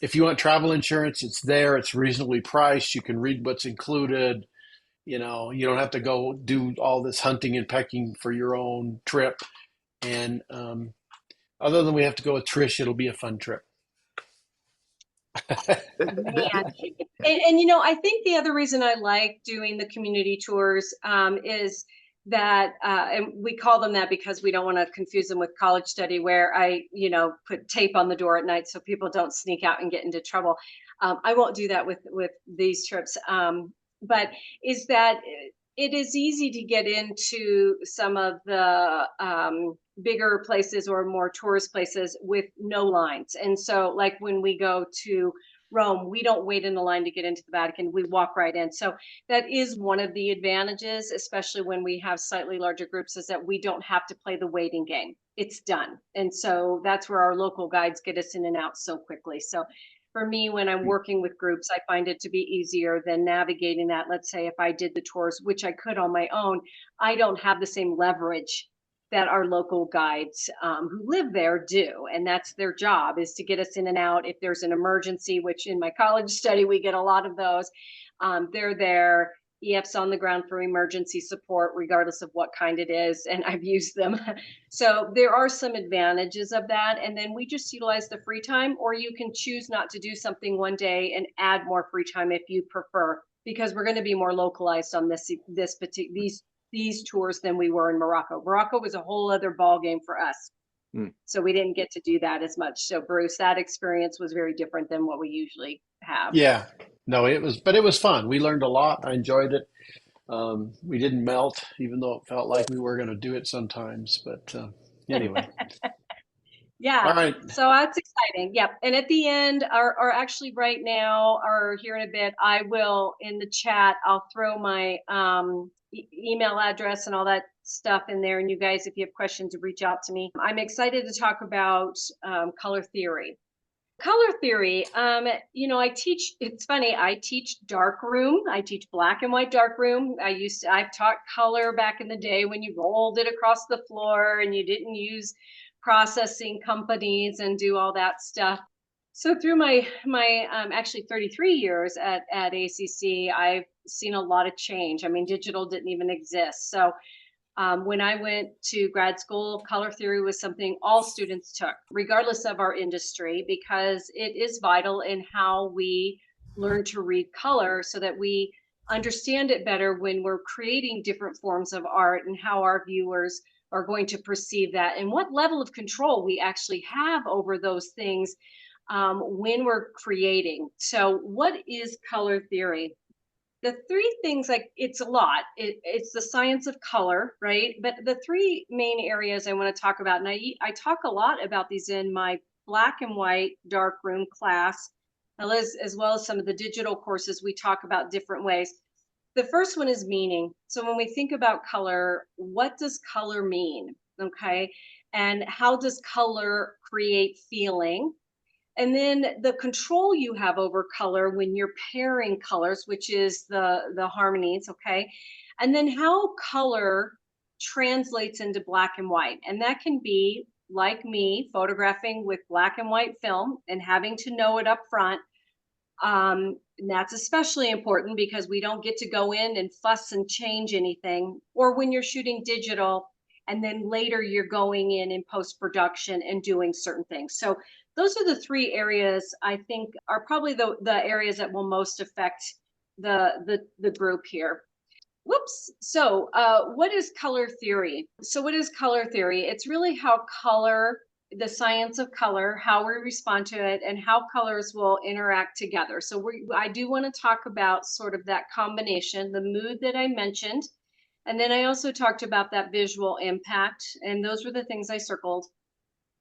Speaker 4: if you want travel insurance, it's there. It's reasonably priced. You can read what's included. You don't have to go do all this hunting and pecking for your own trip. And other than we have to go with Trish, it'll be a fun trip.
Speaker 7: Man. And you know, I think the other reason I like doing the community tours is that, and we call them that because we don't want to confuse them with college study, where I, you know, put tape on the door at night so people don't sneak out and get into trouble. I won't do that with these trips, but is that it is easy to get into some of the bigger places or more tourist places with no lines. And so, like when we go to Rome, we don't wait in the line to get into the Vatican. We walk right in. So that is one of the advantages, especially when we have slightly larger groups, is that we don't have to play the waiting game. It's done. And so that's where our local guides get us in and out so quickly. So for me, when I'm working with groups, I find it to be easier than navigating that. Let's say if I did the tours, which I could on my own, I don't have the same leverage that our local guides who live there do. And that's their job, is to get us in and out. If there's an emergency, which in my college study, we get a lot of those, they're there. EF's on the ground for emergency support, regardless of what kind it is. And I've used them. So there are some advantages of that. And then we just utilize the free time, or you can choose not to do something one day and add more free time if you prefer, because we're going to be more localized on these tours than we were in Morocco. Morocco was a whole other ball game for us. So we didn't get to do that as much. So Bruce, that experience was very different than what we usually have.
Speaker 4: Yeah, no, it was fun. We learned a lot. I enjoyed it. We didn't melt, even though it felt like we were going to do it sometimes. But anyway.
Speaker 7: Yeah.
Speaker 4: All right.
Speaker 7: So that's exciting. Yep. And at the end, or actually right now, or here in a bit, I will, in the chat, I'll throw my email address and all that stuff in there. And you guys, if you have questions, reach out to me. I'm excited to talk about color theory. Color theory, you know, it's funny, I teach dark room. I teach black and white dark room. I've taught color back in the day when you rolled it across the floor and you didn't use processing companies and do all that stuff. So through my actually 33 years at ACC, I've seen a lot of change. I mean, digital didn't even exist. So when I went to grad school, color theory was something all students took, regardless of our industry, because it is vital in how we learn to read color so that we understand it better when we're creating different forms of art, and how our viewers are going to perceive that, and what level of control we actually have over those things when we're creating. So what is color theory? The three things, like, it's a lot. It's the science of color, right? But the three main areas I want to talk about, and I talk a lot about these in my black and white dark room class, as well as some of the digital courses. We talk about different ways. The first one is meaning. So when we think about color, what does color mean? Okay. And how does color create feeling? And then the control you have over color when you're pairing colors, which is the harmonies, okay? And then how color translates into black and white. And that can be like me photographing with black and white film and having to know it up front. And that's especially important because we don't get to go in and fuss and change anything. Or when you're shooting digital, and then later you're going in post-production and doing certain things. So those are the three areas I think are probably the areas that will most affect the group here. Whoops. So what is color theory? So what is color theory? It's really how color, the science of color, how we respond to it, and how colors will interact together. So I do want to talk about sort of that combination, the mood that I mentioned. And then I also talked about that visual impact. And those were the things I circled,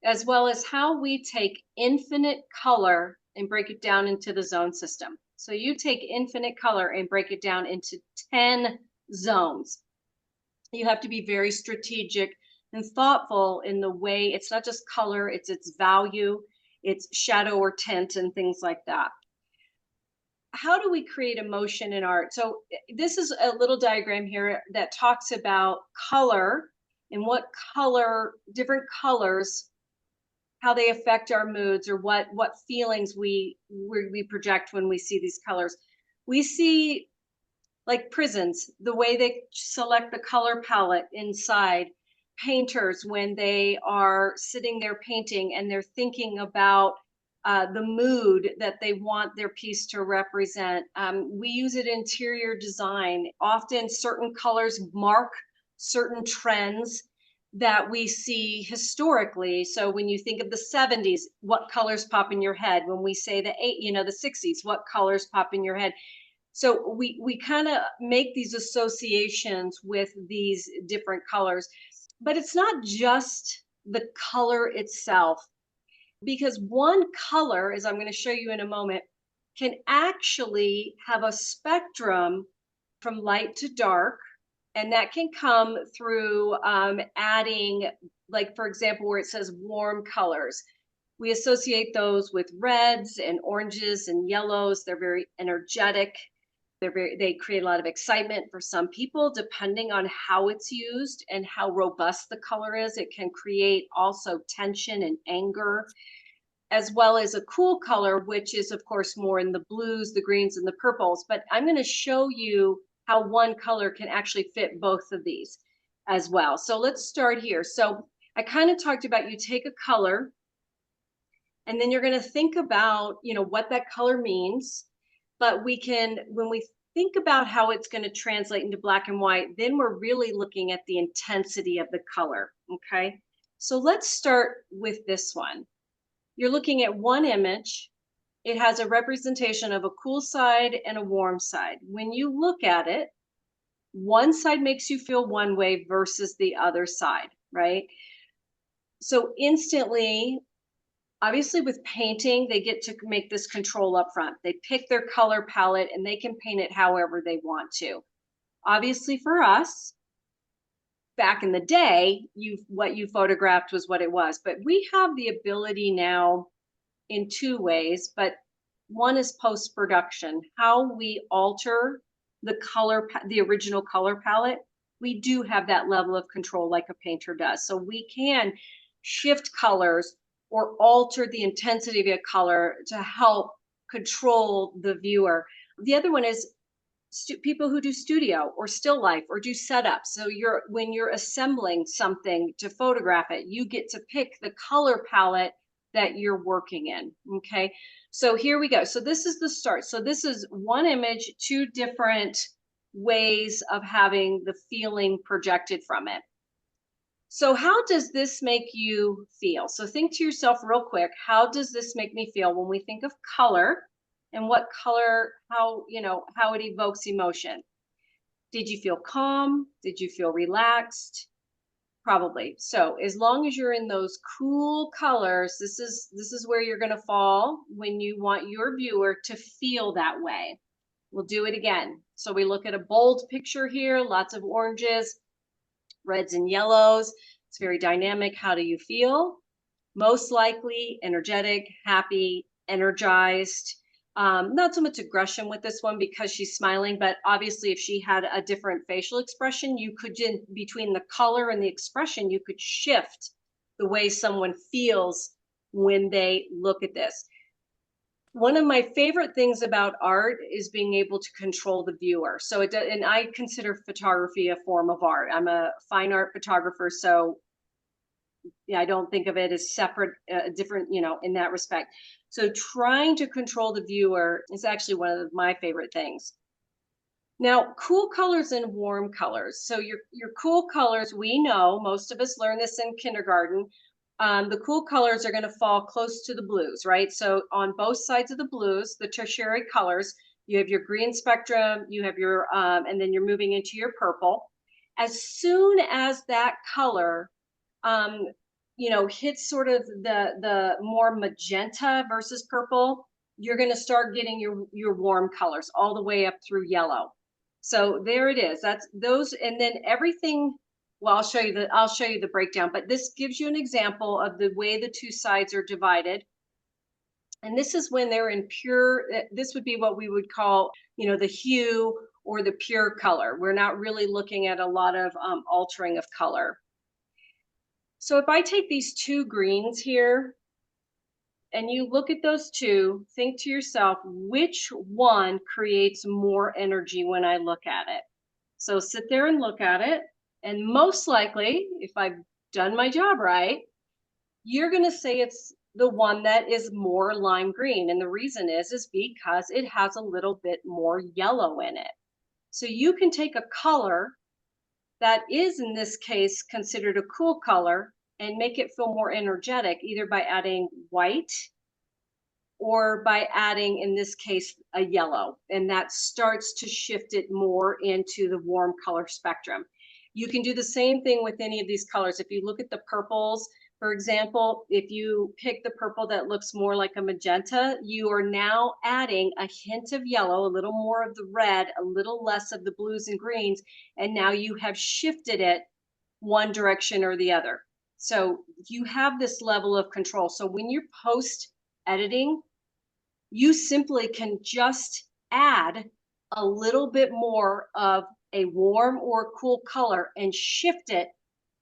Speaker 7: as well as how we take infinite color and break it down into the zone system. So you take infinite color and break it down into 10 zones. You have to be very strategic and thoughtful in the way. It's not just color, it's its value, it's shadow or tint and things like that. How do we create emotion in art? So this is a little diagram here that talks about color and what color, different colors, how they affect our moods, or what feelings we project when we see these colors. We see, like prisons, the way they select the color palette inside. Painters, when they are sitting there painting and they're thinking about the mood that they want their piece to represent. We use it in interior design. Often certain colors mark certain trends that we see historically. So when you think of the 70s, what colors pop in your head? When we say the the 60s, what colors pop in your head? So we kind of make these associations with these different colors, but it's not just the color itself, because one color, as I'm going to show you in a moment, can actually have a spectrum from light to dark. And that can come through adding, like, for example, where it says warm colors. We associate those with reds and oranges and yellows. They're very energetic. They create a lot of excitement for some people, depending on how it's used and how robust the color is. It can create also tension and anger, as well as a cool color, which is of course more in the blues, the greens, and the purples. But I'm going to show you how one color can actually fit both of these as well. So let's start here. So I kind of talked about, you take a color and then you're going to think about, what that color means. But when we think about how it's going to translate into black and white, then we're really looking at the intensity of the color. Okay. So let's start with this one. You're looking at one image. It has a representation of a cool side and a warm side. When you look at it, one side makes you feel one way versus the other side, right? So instantly, obviously with painting, they get to make this control up front. They pick their color palette and they can paint it however they want to. Obviously for us, back in the day, what you photographed was what it was. But we have the ability now in two ways, but one is post-production, how we alter the color, the original color palette. We do have that level of control like a painter does. So we can shift colors or alter the intensity of a color to help control the viewer. The other one is people who do studio or still life or do setup. So when you're assembling something to photograph it, you get to pick the color palette that you're working in. Okay, so here we go. So this is the start. So this is one image, two different ways of having the feeling projected from it. So how does this make you feel? So think to yourself real quick, how does this make me feel when we think of color? And what color, how it evokes emotion. Did you feel calm? Did you feel relaxed? Probably. So as long as you're in those cool colors, this is where you're going to fall when you want your viewer to feel that way. We'll do it again. So we look at a bold picture here, lots of oranges, reds and yellows. It's very dynamic. How do you feel? Most likely energetic, happy, energized. Not so much aggression with this one because she's smiling, but obviously if she had a different facial expression, you could, between the color and the expression, you could shift the way someone feels when they look at this. One of my favorite things about art is being able to control the viewer. So and I consider photography a form of art. I'm a fine art photographer, so yeah, I don't think of it as separate, different, in that respect. So trying to control the viewer is actually one of my favorite things. Now, cool colors and warm colors. So your cool colors, we know, most of us learn this in kindergarten. The cool colors are going to fall close to the blues, right? So on both sides of the blues, the tertiary colors, you have your green spectrum, you have your, and then you're moving into your purple. As soon as that color hits sort of the more magenta versus purple, you're going to start getting your warm colors all the way up through yellow. So there it is. That's those, and then everything. Well, I'll show you the breakdown, but this gives you an example of the way the two sides are divided. And this is when they're in pure. This would be what we would call, the hue or the pure color. We're not really looking at a lot of altering of color. So if I take these two greens here and you look at those two, think to yourself, which one creates more energy when I look at it? So sit there and look at it. And most likely, if I've done my job right, you're going to say it's the one that is more lime green. And the reason is because it has a little bit more yellow in it. So you can take a color that is, in this case, considered a cool color and make it feel more energetic, either by adding white or by adding, in this case, a yellow. And that starts to shift it more into the warm color spectrum. You can do the same thing with any of these colors. If you look at the purples, for example, if you pick the purple that looks more like a magenta, you are now adding a hint of yellow, a little more of the red, a little less of the blues and greens, and now you have shifted it one direction or the other. So you have this level of control. So when you're post editing, you simply can just add a little bit more of a warm or cool color and shift it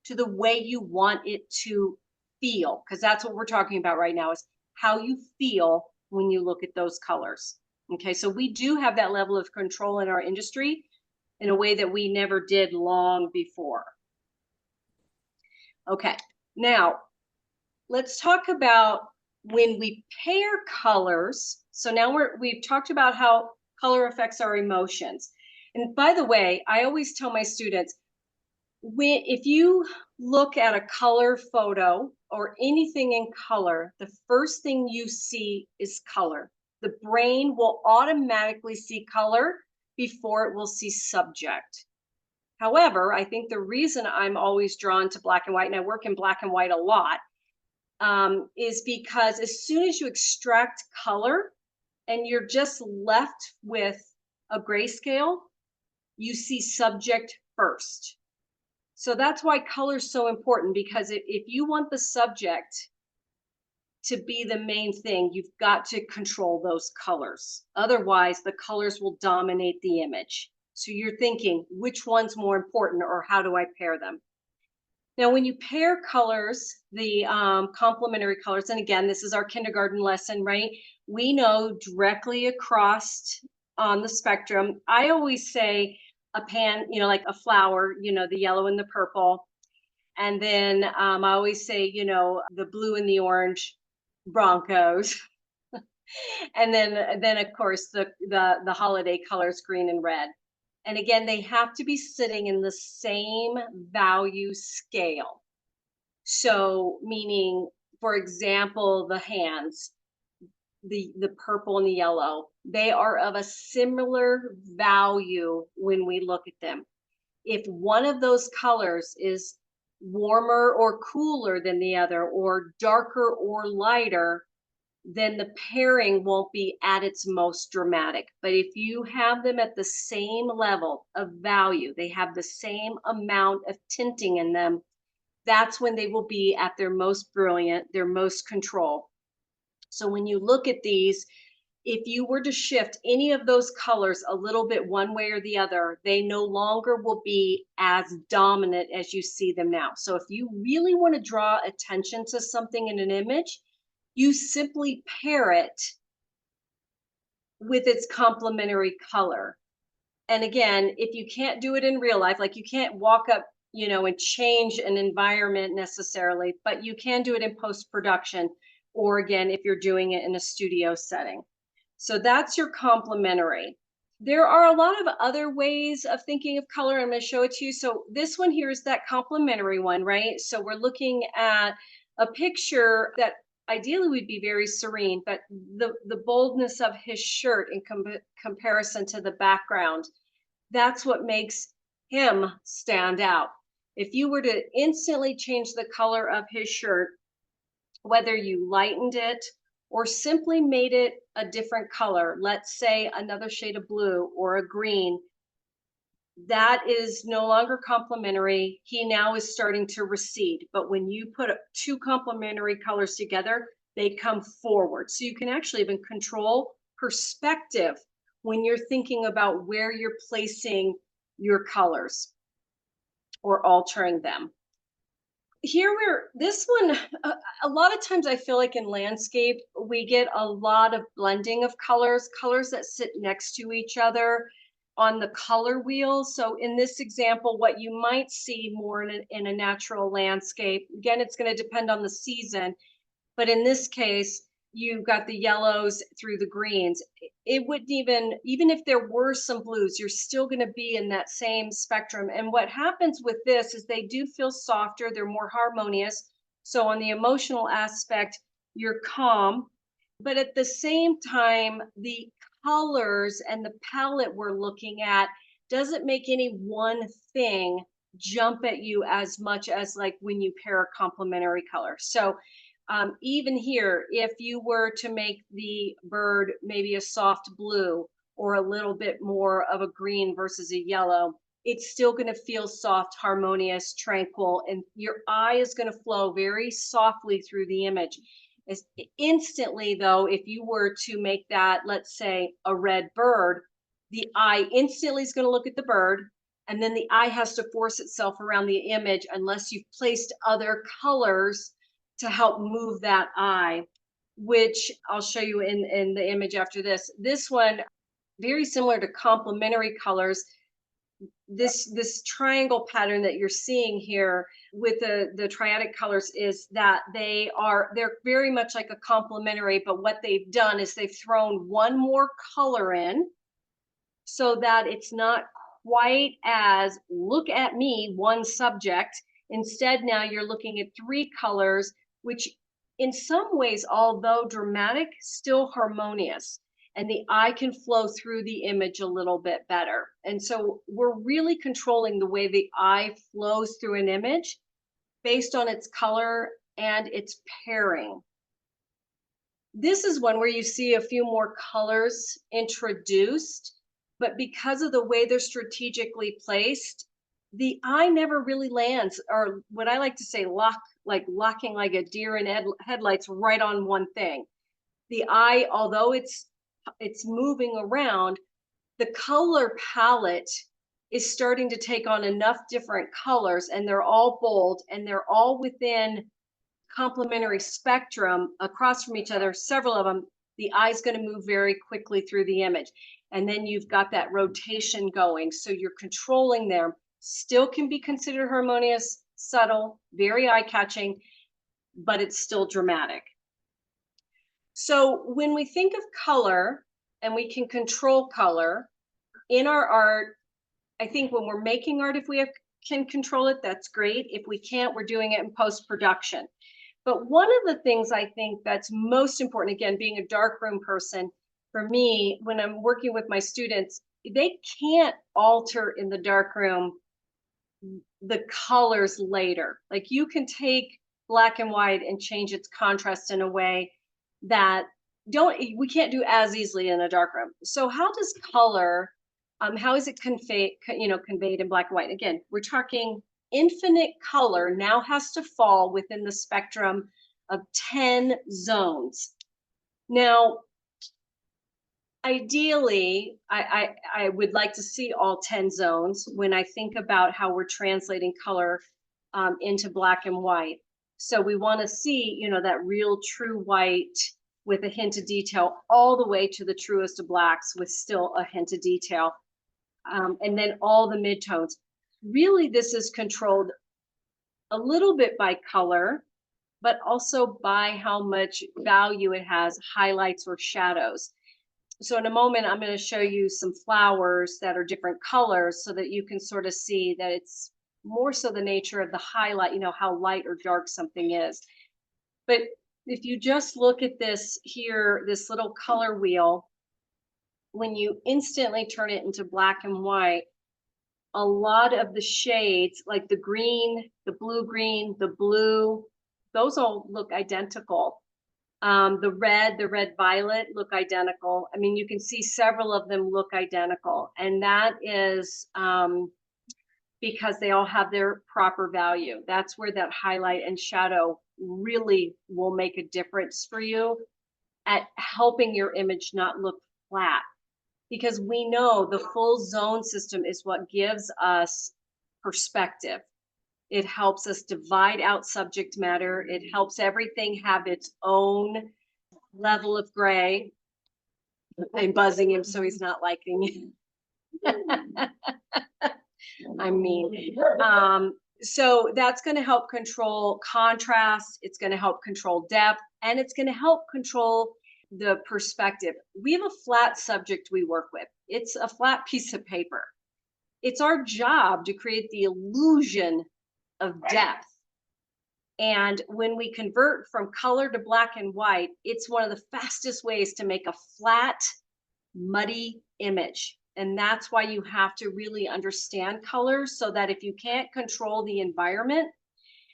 Speaker 7: to the way you want it to feel, because that's what we're talking about right now, is how you feel when you look at those colors. Okay, so we do have that level of control in our industry in a way that we never did long before. Okay, now let's talk about when we pair colors. So now we've talked about how color affects our emotions. And by the way, I always tell my students, if you look at a color photo or anything in color, the first thing you see is color. The brain will automatically see color before it will see subject. However, I think the reason I'm always drawn to black and white, and I work in black and white a lot, is because as soon as you extract color and you're just left with a grayscale, you see subject first. So that's why color is so important, because if you want the subject to be the main thing, you've got to control those colors. Otherwise, the colors will dominate the image. So you're thinking, which one's more important, or how do I pair them? Now, when you pair colors, the complementary colors, and again, this is our kindergarten lesson, right? We know directly across on the spectrum. I always say a pan, like a flower, the yellow and the purple. And then I always say, the blue and the orange Broncos. And then of course the holiday colors, green and red. And again, they have to be sitting in the same value scale. So meaning, for example, the hands, the purple and the yellow, they are of a similar value when we look at them. If one of those colors is warmer or cooler than the other, or darker or lighter, then the pairing won't be at its most dramatic. But if you have them at the same level of value, they have the same amount of tinting in them, that's when they will be at their most brilliant, their most control. So when you look at these, if you were to shift any of those colors a little bit one way or the other, they no longer will be as dominant as you see them now. So if you really want to draw attention to something in an image, you simply pair it with its complementary color. And again, if you can't do it in real life, like you can't walk up, and change an environment necessarily, but you can do it in post-production, or again, if you're doing it in a studio setting. So that's your complementary. There are a lot of other ways of thinking of color. I'm going to show it to you. So this one here is that complementary one, right? So we're looking at a picture that ideally would be very serene, but the boldness of his shirt in comparison to the background, that's what makes him stand out. If you were to instantly change the color of his shirt, whether you lightened it or simply made it a different color, let's say another shade of blue or a green, that is no longer complementary. He now is starting to recede. But when you put two complementary colors together, they come forward. So you can actually even control perspective when you're thinking about where you're placing your colors or altering them. Here this one, a lot of times I feel like in landscape, we get a lot of blending of colors that sit next to each other on the color wheel. So in this example, what you might see more in a natural landscape, again, it's going to depend on the season, But in this case, you've got the yellows through the greens. It wouldn't even if there were some blues, you're still going to be in that same spectrum. And what happens with this is they do feel softer, they're more harmonious. So on the emotional aspect, you're calm, but at the same time, the colors and the palette we're looking at doesn't make any one thing jump at you as much as like when you pair a complementary color. So even here, if you were to make the bird maybe a soft blue or a little bit more of a green versus a yellow, it's still going to feel soft, harmonious, tranquil, and your eye is going to flow very softly through the image. Instantly, though, if you were to make that, let's say, a red bird, the eye instantly is going to look at the bird, and then the eye has to force itself around the image unless you've placed other colors to help move that eye, which I'll show you in the image after this. This one, very similar to complementary colors. This triangle pattern that you're seeing here with the triadic colors is that they're very much like a complementary, but what they've done is they've thrown one more color in so that it's not quite as look at me, one subject. Instead, now you're looking at three colors, which in some ways, although dramatic, still harmonious. And the eye can flow through the image a little bit better. And so we're really controlling the way the eye flows through an image based on its color and its pairing. This is one where you see a few more colors introduced, but because of the way they're strategically placed, the eye never really lands, or what I like to say, locking like a deer in headlights right on one thing. The eye, although it's moving around, the color palette is starting to take on enough different colors, and they're all bold, and they're all within complementary spectrum across from each other, several of them. The eye's going to move very quickly through the image. And then you've got that rotation going. So you're controlling them. Still can be considered harmonious, subtle, very eye-catching, but it's still dramatic. So when we think of color and we can control color in our art, I think when we're making art, if we can control it, that's great. If we can't, we're doing it in post-production. But one of the things I think that's most important, again, being a darkroom person, for me, when I'm working with my students, they can't alter in the darkroom the colors later. Like you can take black and white and change its contrast in a way that we can't do as easily in a darkroom. So how does color, how is it conveyed in black and white? Again, we're talking infinite color now has to fall within the spectrum of 10 zones. Now, ideally, I would like to see all 10 zones when I think about how we're translating color into black and white. So we want to see, that real true white with a hint of detail all the way to the truest of blacks with still a hint of detail. And then all the midtones. Really, this is controlled a little bit by color, but also by how much value it has, highlights or shadows. So in a moment, I'm going to show you some flowers that are different colors so that you can sort of see that it's more so the nature of the highlight, how light or dark something is. But if you just look at this here, this little color wheel, when you instantly turn it into black and white, a lot of the shades, like the green, the blue-green, the blue, those all look identical. The red-violet look identical. I mean, you can see several of them look identical. And that is because they all have their proper value. That's where that highlight and shadow really will make a difference for you at helping your image not look flat. Because we know the full zone system is what gives us perspective. It helps us divide out subject matter. It helps everything have its own level of gray. I'm buzzing him so he's not liking it. I mean, So that's going to help control contrast. It's going to help control depth, and it's going to help control the perspective. We have a flat subject we work with. It's a flat piece of paper. It's our job to create the illusion of depth. And when we convert from color to black and white, it's one of the fastest ways to make a flat, muddy image. And that's why you have to really understand colors, so that if you can't control the environment,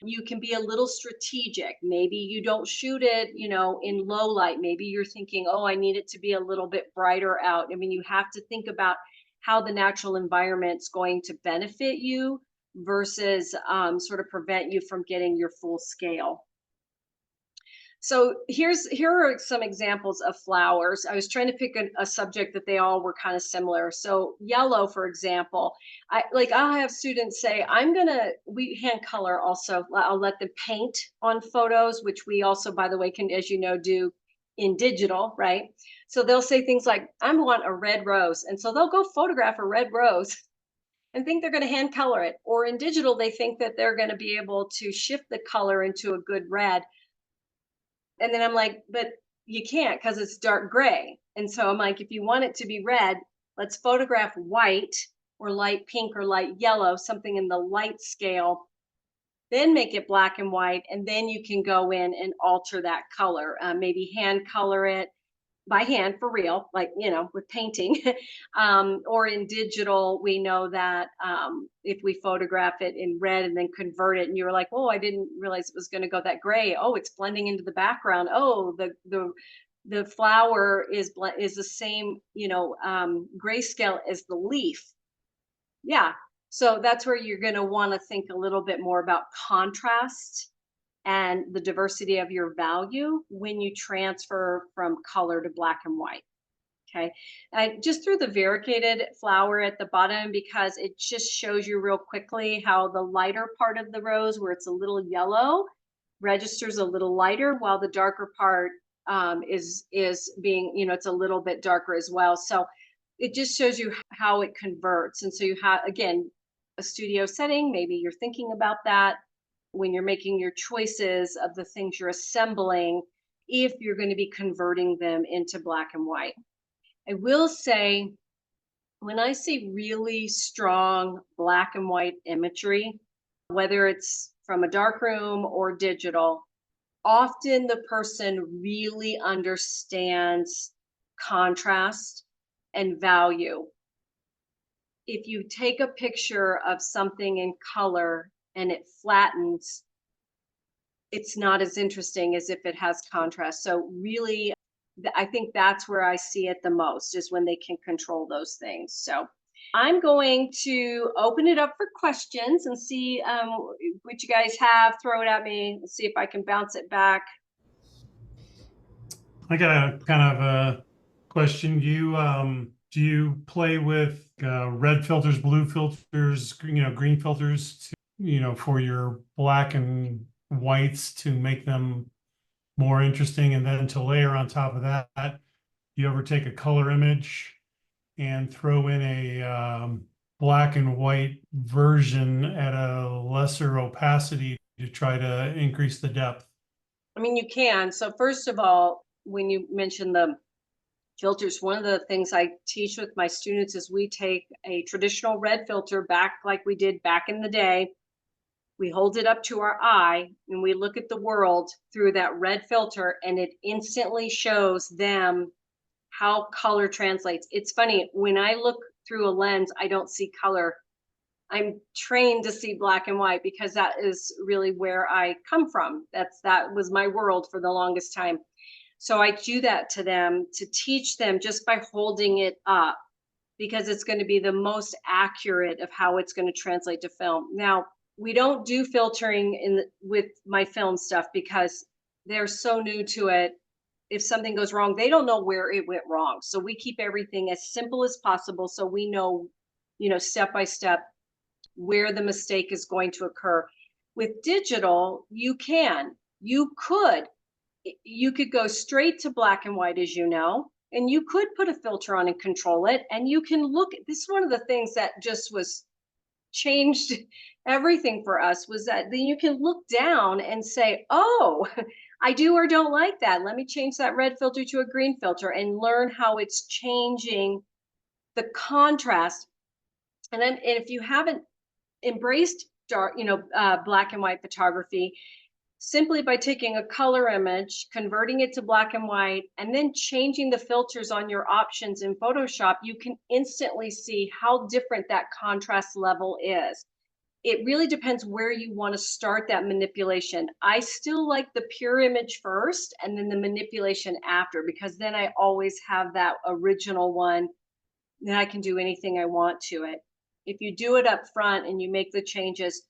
Speaker 7: you can be a little strategic. Maybe you don't shoot it, in low light. Maybe you're thinking, oh, I need it to be a little bit brighter out. I mean, you have to think about how the natural environment's going to benefit you versus sort of prevent you from getting your full scale. So here are some examples of flowers. I was trying to pick a subject that they all were kind of similar. So yellow, for example, I'll have students say, we hand color also. I'll let them paint on photos, which we also, by the way, can, as you know, do in digital, right? So they'll say things like, I want a red rose. And so they'll go photograph a red rose and think they're going to hand color it. Or in digital, they think that they're going to be able to shift the color into a good red. And then I'm like, but you can't, because it's dark gray. And so I'm like, if you want it to be red, let's photograph white or light pink or light yellow, something in the light scale, then make it black and white. And then you can go in and alter that color, maybe hand color it by hand for real, like, with painting. Or in digital, we know that if we photograph it in red and then convert it, and you're like, oh, I didn't realize it was going to go that gray. Oh, it's blending into the background. Oh, the flower is the same, grayscale as the leaf. Yeah. So that's where you're going to want to think a little bit more about contrast and the diversity of your value when you transfer from color to black and white. Okay. I just threw the variegated flower at the bottom because it just shows you real quickly how the lighter part of the rose, where it's a little yellow, registers a little lighter, while the darker part is being, it's a little bit darker as well. So it just shows you how it converts. And so you have, again, a studio setting, maybe you're thinking about that when you're making your choices of the things you're assembling, if you're going to be converting them into black and white. I will say, when I see really strong black and white imagery, whether it's from a dark room or digital, often the person really understands contrast and value. If you take a picture of something in color and it flattens, it's not as interesting as if it has contrast. So really, I think that's where I see it the most, is when they can control those things. So I'm going to open it up for questions and see what you guys have. Throw it at me and see if I can bounce it back.
Speaker 1: I got a kind of a question. Do you play with red filters, blue filters, green filters for your black and whites to make them more interesting? And then to layer on top of that, you ever take a color image and throw in a black and white version at a lesser opacity to try to increase the depth?
Speaker 7: I mean, you can. So first of all, when you mentioned the filters, one of the things I teach with my students is we take a traditional red filter back like we did back in the day. We hold it up to our eye and we look at the world through that red filter, and it instantly shows them how color translates. It's funny, when I look through a lens, I don't see color. I'm trained to see black and white because that is really where I come from. That was my world for the longest time. So I do that to them to teach them just by holding it up, because it's going to be the most accurate of how it's going to translate to film. Now, we don't do filtering with my film stuff because they're so new to it. If something goes wrong, they don't know where it went wrong. So we keep everything as simple as possible, so we know, step by step where the mistake is going to occur. With digital, you could go straight to black and white, as you know, and you could put a filter on and control it. And you can look, this is one of the things that just was changed everything for us was that then you can look down and say, oh, I do or don't like that. Let me change that red filter to a green filter and learn how it's changing the contrast. And then if you haven't embraced dark, black and white photography, simply by taking a color image, converting it to black and white, and then changing the filters on your options in Photoshop, you can instantly see how different that contrast level is. It really depends where you want to start that manipulation. I still like the pure image first and then the manipulation after, because then I always have that original one. Then I can do anything I want to it. If you do it up front and you make the changes,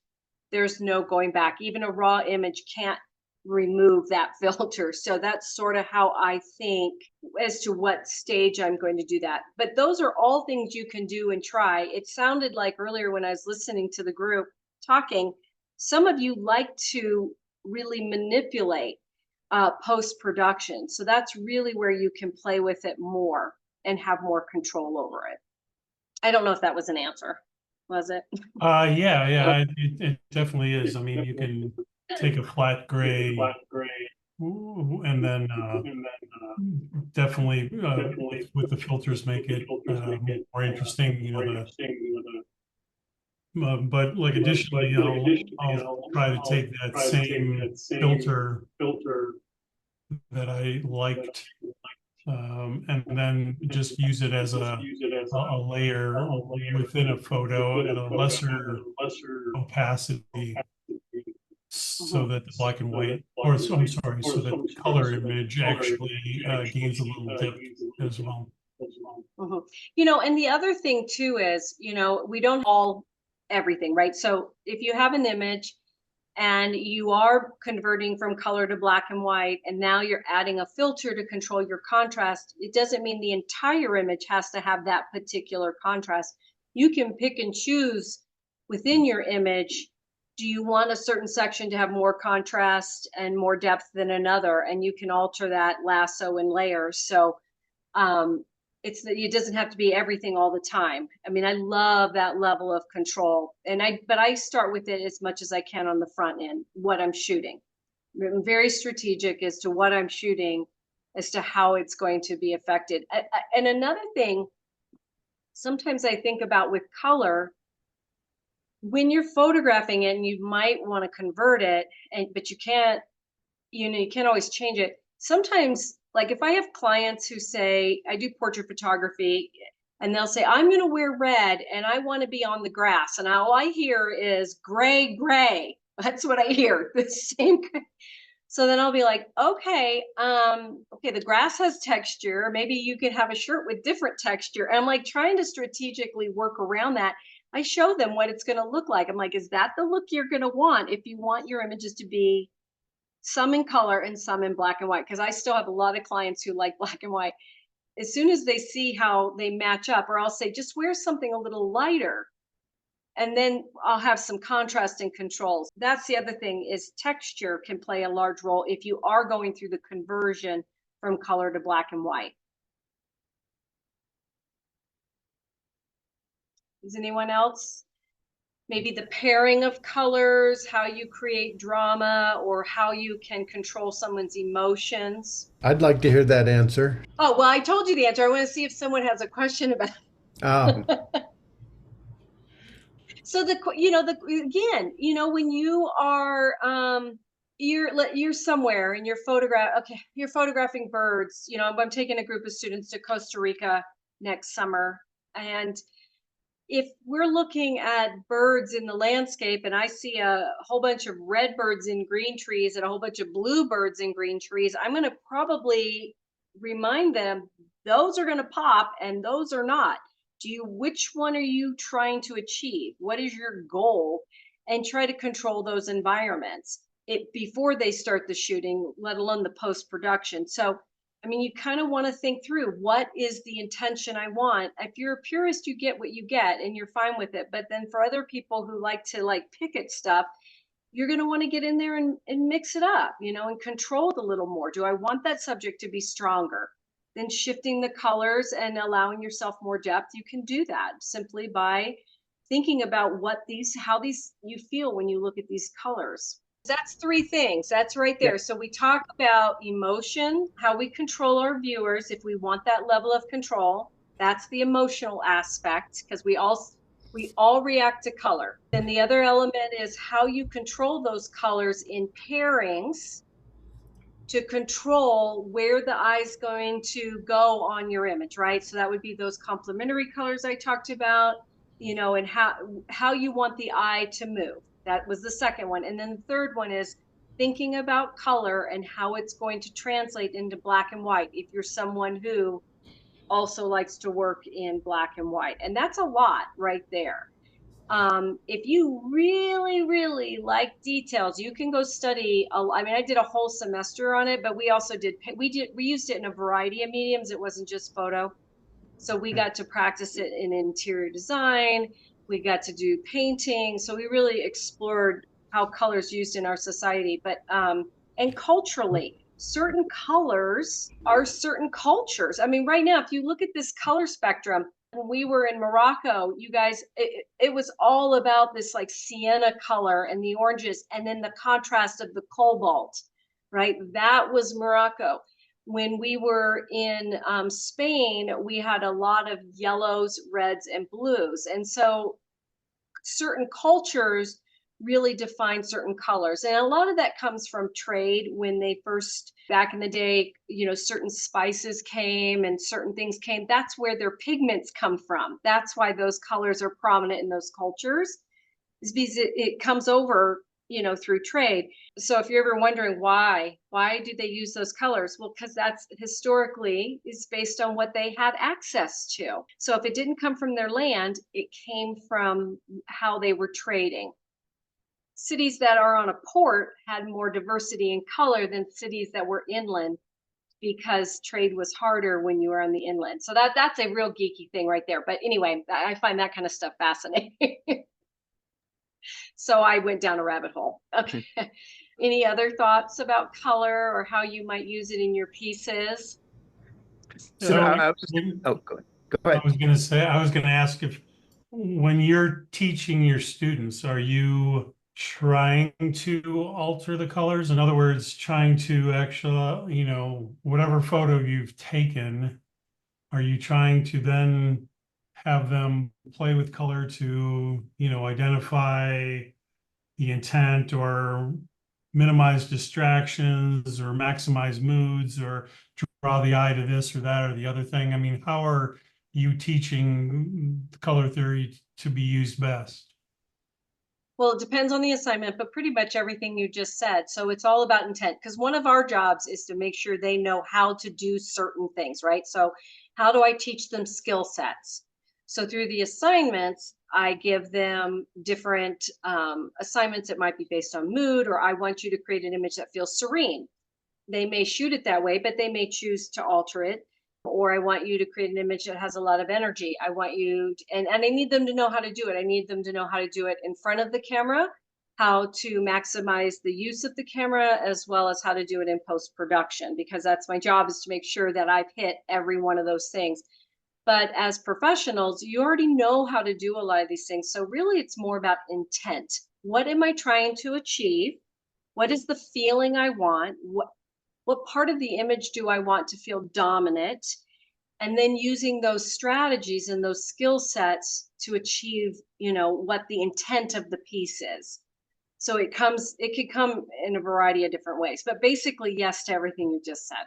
Speaker 7: there's no going back. Even a raw image can't remove that filter. So that's sort of how I think as to what stage I'm going to do that. But those are all things you can do and try. It sounded like earlier when I was listening to the group talking, some of you like to really manipulate post-production. So that's really where you can play with it more and have more control over it. I don't know if that was an answer. Was it?
Speaker 1: Yeah, it definitely is. I mean, you can take a flat gray and then definitely with the filters make it more interesting. But like additionally, I'll try to take that same filter that I liked, and then just use it as a layer within a photo at a lesser opacity, so that the black and white, I'm sorry, so that the color image actually gains a little depth as well.
Speaker 7: And the other thing too is, we don't all everything, right? So if you have an image and you are converting from color to black and white, and now you're adding a filter to control your contrast, it doesn't mean the entire image has to have that particular contrast. You can pick and choose within your image. Do you want a certain section to have more contrast and more depth than another? And you can alter that lasso and layers. So it doesn't have to be everything all the time. I mean, I love that level of control, but I start with it as much as I can on the front end, what I'm shooting. I'm very strategic as to what I'm shooting, as to how it's going to be affected. And another thing, sometimes I think about with color, when you're photographing it and you might want to convert it, but you can't, you can't always change it. Sometimes, like if I have clients who say, I do portrait photography, and they'll say, I'm going to wear red and I want to be on the grass. And all I hear is gray, gray. That's what I hear. The same. So then I'll be like, okay, the grass has texture. Maybe you could have a shirt with different texture. And I'm like trying to strategically work around that. I show them what it's going to look like. I'm like, is that the look you're going to want if you want your images to be some in color and some in black and white? Because I still have a lot of clients who like black and white. As soon as they see how they match up, or I'll say, just wear something a little lighter. And then I'll have some contrast and controls. That's the other thing, is texture can play a large role if you are going through the conversion from color to black and white. Is anyone else? Maybe the pairing of colors, how you create drama, or how you can control someone's emotions.
Speaker 8: I'd like to hear that answer.
Speaker 7: Oh, well, I told you the answer. I want to see if someone has a question about it.
Speaker 8: Oh.
Speaker 7: So again, when you are, you're somewhere and you're photographing birds. I'm taking a group of students to Costa Rica next summer, and if we're looking at birds in the landscape and I see a whole bunch of red birds in green trees and a whole bunch of blue birds in green trees, I'm going to probably remind them those are going to pop and those are not. Which one are you trying to achieve? What is your goal? And try to control those environments before they start the shooting, let alone the post-production. So I mean, you kind of want to think through, what is the intention I want? If you're a purist, you get what you get and you're fine with it. But then for other people who like to pick at stuff, you're going to want to get in there and mix it up, and control it a little more. Do I want that subject to be stronger? Then shifting the colors and allowing yourself more depth, you can do that simply by thinking about how these you feel when you look at these colors. That's 3 things. That's right there. So we talk about emotion, how we control our viewers if we want that level of control. That's the emotional aspect, because we all react to color. Then the other element is how you control those colors in pairings to control where the eye's going to go on your image, right? So that would be those complementary colors I talked about, and how you want the eye to move. That was the second one. And then the third one is thinking about color and how it's going to translate into black and white if you're someone who also likes to work in black and white. And that's a lot right there. If you really, really like details, you can go study. I mean, I did a whole semester on it, but we also we used it in a variety of mediums. It wasn't just photo. So we got to practice it in interior design. We got to do painting. So we really explored how colors used in our society, but, and culturally, certain colors are certain cultures. I mean, right now, if you look at this color spectrum, when we were in Morocco, you guys, it was all about this like sienna color and the oranges, and then the contrast of the cobalt, right? That was Morocco. When we were in Spain, we had a lot of yellows, reds, and blues. And so certain cultures really define certain colors. And a lot of that comes from trade. When they first, back in the day, certain spices came and certain things came. That's where their pigments come from. That's why those colors are prominent in those cultures, is because it comes over, through trade. So if you're ever wondering why do they use those colors? Well, because that's historically is based on what they had access to. So if it didn't come from their land, it came from how they were trading. Cities that are on a port had more diversity in color than cities that were inland, because trade was harder when you were on the inland. So that's a real geeky thing right there. But anyway, I find that kind of stuff fascinating. So I went down a rabbit hole. Okay. Any other thoughts about color or how you might use it in your pieces?
Speaker 1: So
Speaker 2: oh, go ahead.
Speaker 1: I was going to ask if when you're teaching your students, are you trying to alter the colors? In other words, trying to actually, whatever photo you've taken, are you trying to then have them play with color to, identify the intent or minimize distractions or maximize moods or draw the eye to this or that or the other thing? I mean, how are you teaching color theory to be used best?
Speaker 7: Well, it depends on the assignment, but pretty much everything you just said. So it's all about intent, because one of our jobs is to make sure they know how to do certain things, right? So how do I teach them skill sets? So through the assignments, I give them different assignments that might be based on mood, or I want you to create an image that feels serene. They may shoot it that way, but they may choose to alter it. Or I want you to create an image that has a lot of energy. I want you to, and I need them to know how to do it. I need them to know how to do it in front of the camera, how to maximize the use of the camera, as well as how to do it in post-production, because that's my job, is to make sure that I've hit every one of those things. But as professionals, you already know how to do a lot of these things. So really it's more about intent. What am I trying to achieve? What is the feeling I want? What part of the image do I want to feel dominant? And then using those strategies and those skill sets to achieve, what the intent of the piece is. So it could come in a variety of different ways, but basically yes to everything you just said.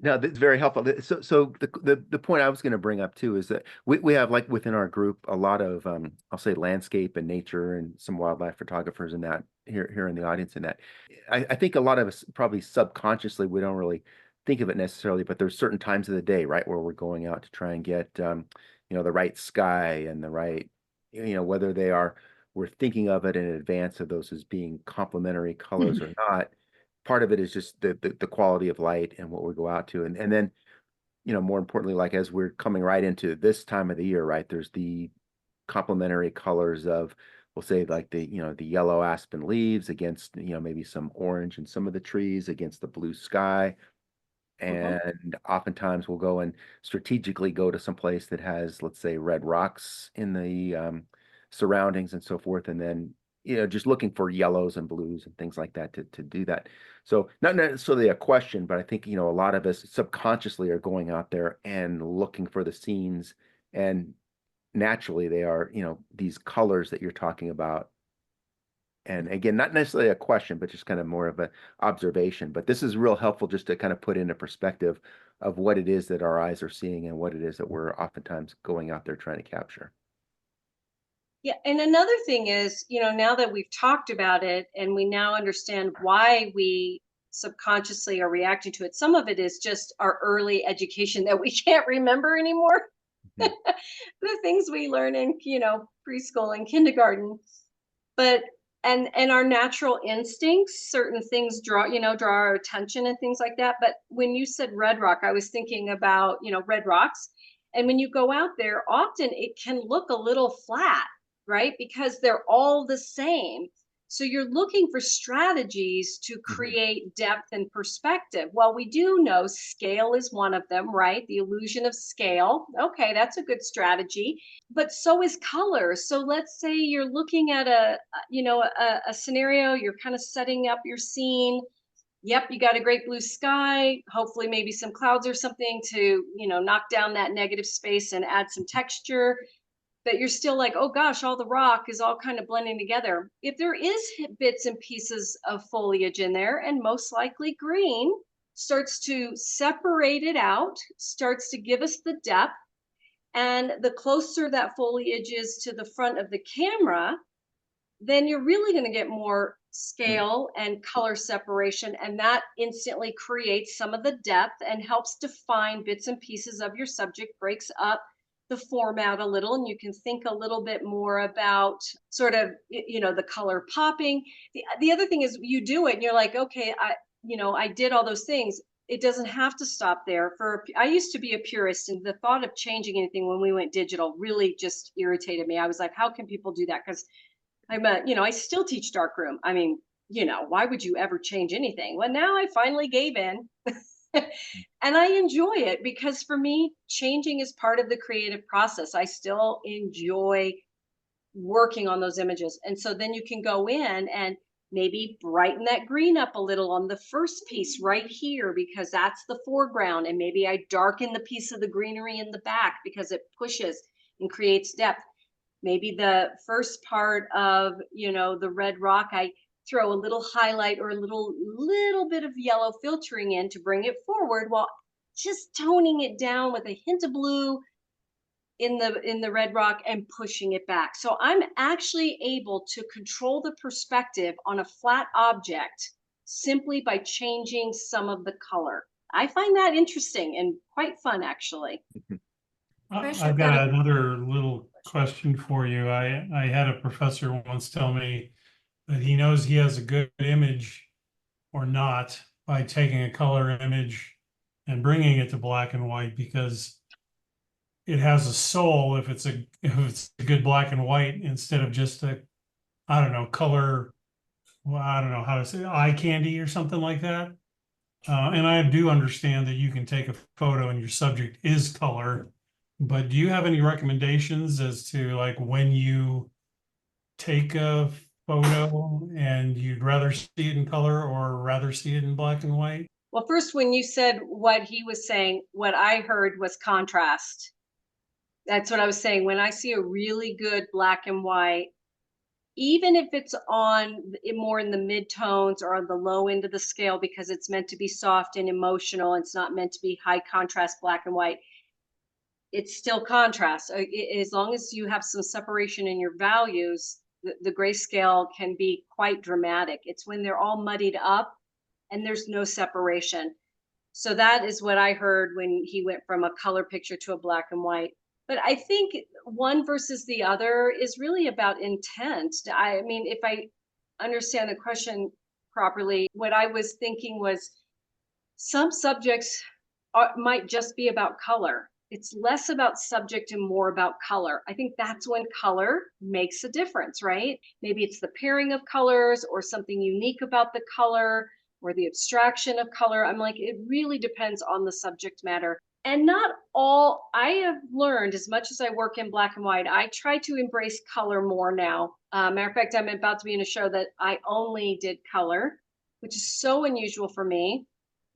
Speaker 2: No, that's very helpful. So the point I was going to bring up too is that we have, like, within our group, a lot of I'll say landscape and nature and some wildlife photographers in that here in the audience. In that, I think a lot of us probably subconsciously, we don't really think of it necessarily, but there's certain times of the day, right, where we're going out to try and get the right sky and the right, whether we're thinking of it in advance of those as being complementary colors or not. Part of it is just the quality of light and what we go out to. And then, more importantly, like as we're coming right into this time of the year, right, there's the complementary colors of, we'll say, like the yellow aspen leaves against, maybe some orange in some of the trees against the blue sky. And oftentimes we'll go and strategically go to some place that has, let's say, red rocks in surroundings and so forth. And then, just looking for yellows and blues and things like that to do that. So not necessarily a question, but I think, a lot of us subconsciously are going out there and looking for the scenes, and naturally they are, these colors that you're talking about. And again, not necessarily a question, but just kind of more of an observation. But this is real helpful just to kind of put into perspective of what it is that our eyes are seeing and what it is that we're oftentimes going out there trying to capture.
Speaker 7: Yeah, and another thing is, now that we've talked about it and we now understand why we subconsciously are reacting to it, some of it is just our early education that we can't remember anymore. Mm-hmm. The things we learn in, preschool and kindergarten. But and our natural instincts, certain things draw our attention and things like that. But when you said red rock, I was thinking about, red rocks. And when you go out there, often it can look a little flat, right? Because they're all the same. So you're looking for strategies to create depth and perspective. Well, we do know scale is one of them, right? The illusion of scale. Okay, that's a good strategy. But so is color. So let's say you're looking at a scenario, you're kind of setting up your scene. Yep, you got a great blue sky, hopefully maybe some clouds or something to, knock down that negative space and add some texture. But you're still like, oh gosh, all the rock is all kind of blending together. If there is bits and pieces of foliage in there, and most likely green, starts to separate it out, starts to give us the depth. And the closer that foliage is to the front of the camera, then you're really going to get more scale and color separation. And that instantly creates some of the depth and helps define bits and pieces of your subject, breaks up the format a little, and you can think a little bit more about sort of, the color popping. The other thing is you do it and you're like, okay, I did all those things. It doesn't have to stop there. I used to be a purist, and the thought of changing anything when we went digital really just irritated me. I was like, how can people do that? Because I still teach darkroom. I mean, why would you ever change anything? Well, now I finally gave in. And I enjoy it because for me, changing is part of the creative process. I still enjoy working on those images. And so then you can go in and maybe brighten that green up a little on the first piece right here, because that's the foreground. And maybe I darken the piece of the greenery in the back because it pushes and creates depth. Maybe the first part of, the red rock, I throw a little highlight or a little bit of yellow filtering in to bring it forward, while just toning it down with a hint of blue in the red rock and pushing it back. So I'm actually able to control the perspective on a flat object simply by changing some of the color. I find that interesting and quite fun, actually.
Speaker 5: Trish,
Speaker 1: I've got another little question for you. I had a professor once tell me that he knows he has a good image or not by taking a color image and bringing it to black and white, because it has a soul if it's a good black and white instead of just a, I don't know, color. Well, I don't know how to say, eye candy or something like that. And I do understand that you can take a photo and your subject is color, but do you have any recommendations as to like when you take a photo and you'd rather see it in color or rather see it in black and white?
Speaker 7: Well, first, when you said what he was saying, what I heard was contrast. That's what I was saying. When I see a really good black and white, even if it's on more in the mid-tones or on the low end of the scale, because it's meant to be soft and emotional, it's not meant to be high contrast black and white, it's still contrast. As long as you have some separation in your values, the grayscale can be quite dramatic. It's when they're all muddied up and there's no separation. So that is what I heard when he went from a color picture to a black and white. But I think one versus the other is really about intent. I mean, if I understand the question properly, what I was thinking was some subjects might just be about color. It's less about subject and more about color. I think that's when color makes a difference, right? Maybe it's the pairing of colors or something unique about the color or the abstraction of color. I'm like, it really depends on the subject matter. And not all, I have learned as much as I work in black and white, I try to embrace color more now. Matter of fact, I'm about to be in a show that I only did color, which is so unusual for me.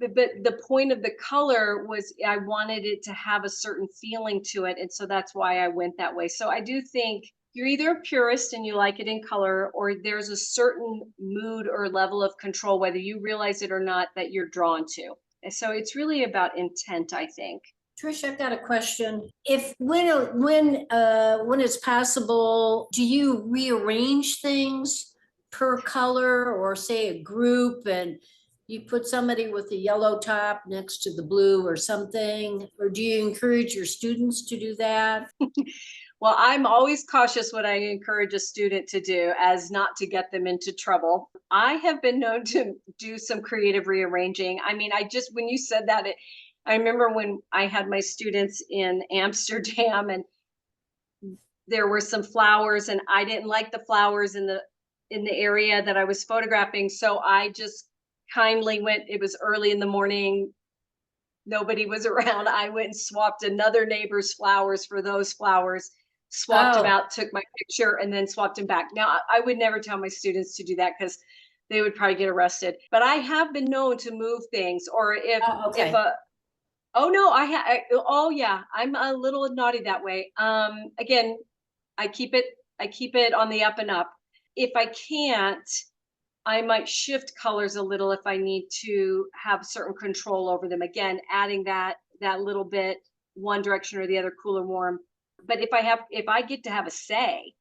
Speaker 7: But the point of the color was I wanted it to have a certain feeling to it. And so that's why I went that way. So I do think you're either a purist and you like it in color, or there's a certain mood or level of control, whether you realize it or not, that you're drawn to. And so it's really about intent, I think.
Speaker 9: Trish, I've got a question. If when it's possible, do you rearrange things per color, or say a group, and you put somebody with a yellow top next to the blue or something? Or do you encourage your students to do that?
Speaker 7: Well, I'm always cautious what I encourage a student to do, as not to get them into trouble. I have been known to do some creative rearranging. I mean, when you said that, I remember when I had my students in Amsterdam and there were some flowers and I didn't like the flowers in the area that I was photographing. So I just kindly went, it was early in the morning, nobody was around. I went and swapped another neighbor's flowers for those flowers, swapped them out, took my picture, and then swapped them back. Now, I would never tell my students to do that because they would probably get arrested. But I have been known to move things, or if oh no, oh yeah, I'm a little naughty that way. Again, I keep it on the up and up. If I can't, I might shift colors a little if I need to have certain control over them. Again, adding that little bit, one direction or the other, cool or warm. But if I get to have a say,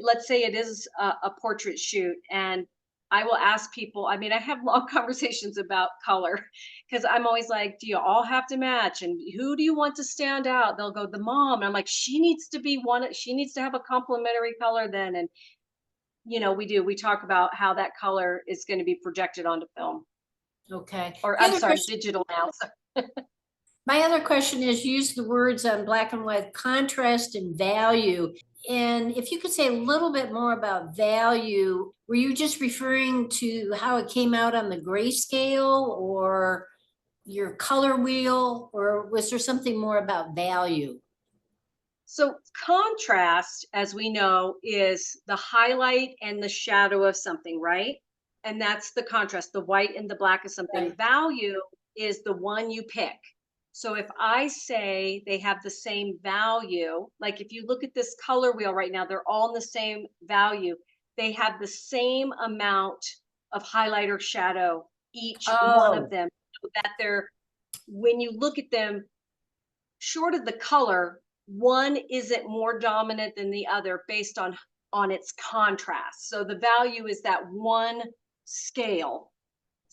Speaker 7: let's say it is a portrait shoot, and I will ask people, I mean, I have long conversations about color because I'm always like, do you all have to match? And who do you want to stand out? They'll go, the mom. And I'm like, she needs to have a complementary color then. And we talk about how that color is going to be projected onto film.
Speaker 9: Okay.
Speaker 7: Or I'm sorry, digital now.
Speaker 9: My other question is, use the words on black and white, contrast and value. And if you could say a little bit more about value, were you just referring to how it came out on the grayscale or your color wheel, or was there something more about value?
Speaker 7: So contrast, as we know, is the highlight and the shadow of something, right? And that's the contrast, the white and the black of something. Right. Value is the one you pick. So if I say they have the same value, like if you look at this color wheel right now, they're all in the same value. They have the same amount of highlight or shadow, each one of them, so that when you look at them, short of the color, one isn't more dominant than the other based on its contrast. So the value is that one scale.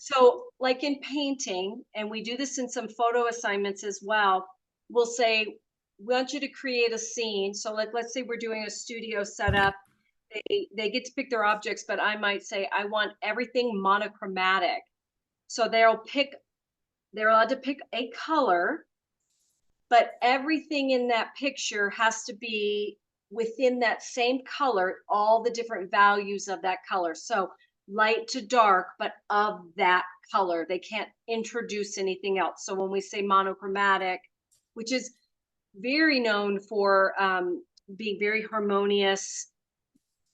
Speaker 7: So like in painting, and we do this in some photo assignments as well, we'll say, we want you to create a scene. So let's say we're doing a studio setup. They get to pick their objects, but I might say, I want everything monochromatic. So they're allowed to pick a color, but everything in that picture has to be within that same color, all the different values of that color. So light to dark, but of that color. They can't introduce anything else. So when we say monochromatic, which is very known for being very harmonious,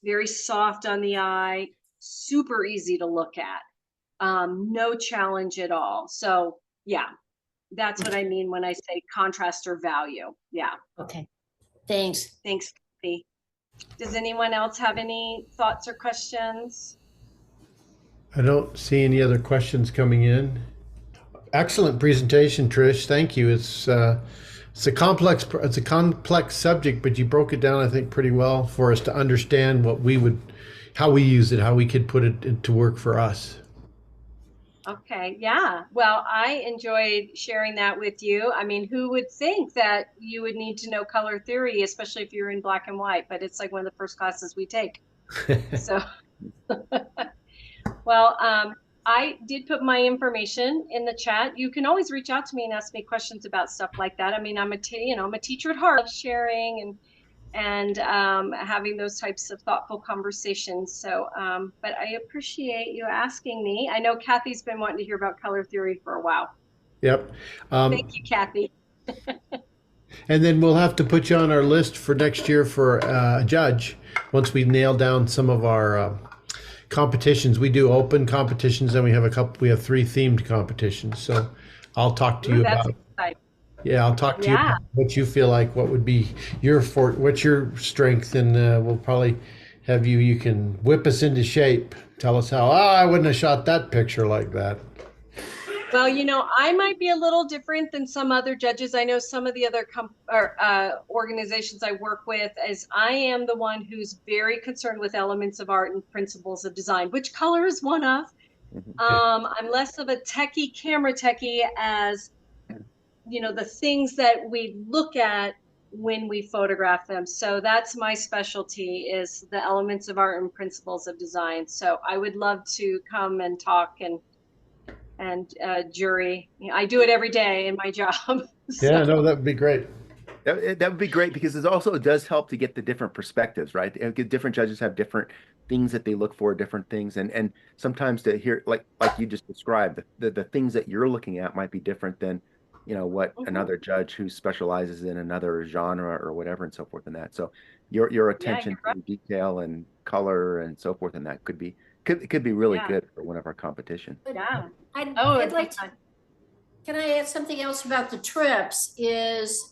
Speaker 7: very soft on the eye, super easy to look at, no challenge at all. So yeah, that's what I mean when I say contrast or value. Yeah.
Speaker 9: Okay. Thanks.
Speaker 7: Thanks, Kathy. Does anyone else have any thoughts or questions?
Speaker 8: I don't see any other questions coming in. Excellent presentation, Trish. Thank you. It's a complex subject, but you broke it down, I think, pretty well for us to understand how we use it, how we could put it to work for us.
Speaker 7: Okay, yeah. Well, I enjoyed sharing that with you. I mean, who would think that you would need to know color theory, especially if you're in black and white, but it's like one of the first classes we take. So, well, I did put my information in the chat. You can always reach out to me and ask me questions about stuff like that. I mean, I'm a teacher at heart, of sharing and having those types of thoughtful conversations. So, but I appreciate you asking me. I know Kathy's been wanting to hear about color theory for a while.
Speaker 8: Yep.
Speaker 7: Thank you, Kathy.
Speaker 8: And then we'll have to put you on our list for next year for a judge once we nail down some of our competitions. We do open competitions, and we have a couple. We have 3 themed competitions. So I'll talk to
Speaker 7: Ooh,
Speaker 8: you
Speaker 7: that's
Speaker 8: about.
Speaker 7: exciting.
Speaker 8: Yeah, I'll talk to you
Speaker 7: Yeah.
Speaker 8: about what you feel like. What would be your what's your strength, and we'll probably have you. You can whip us into shape. Tell us how. Oh, I wouldn't have shot that picture like that.
Speaker 7: Well, I might be a little different than some other judges. I know some of the other organizations I work with, as I am the one who's very concerned with elements of art and principles of design, which color is one of. I'm less of a camera techie as, the things that we look at when we photograph them. So that's my specialty, is the elements of art and principles of design. So I would love to come and talk and jury. I do it every day in my job. So.
Speaker 8: Yeah, no, that would be great.
Speaker 2: That would be great because it does help to get the different perspectives, right? And different judges have different things that they look for, different things, and sometimes to hear like you just described, the things that you're looking at might be different than what another judge who specializes in another genre or whatever and so forth and that. So your attention to detail and color and so forth and that could be really good for one of our competition.
Speaker 7: Yeah.
Speaker 9: I'd like to. Can I add something else about the trips? Is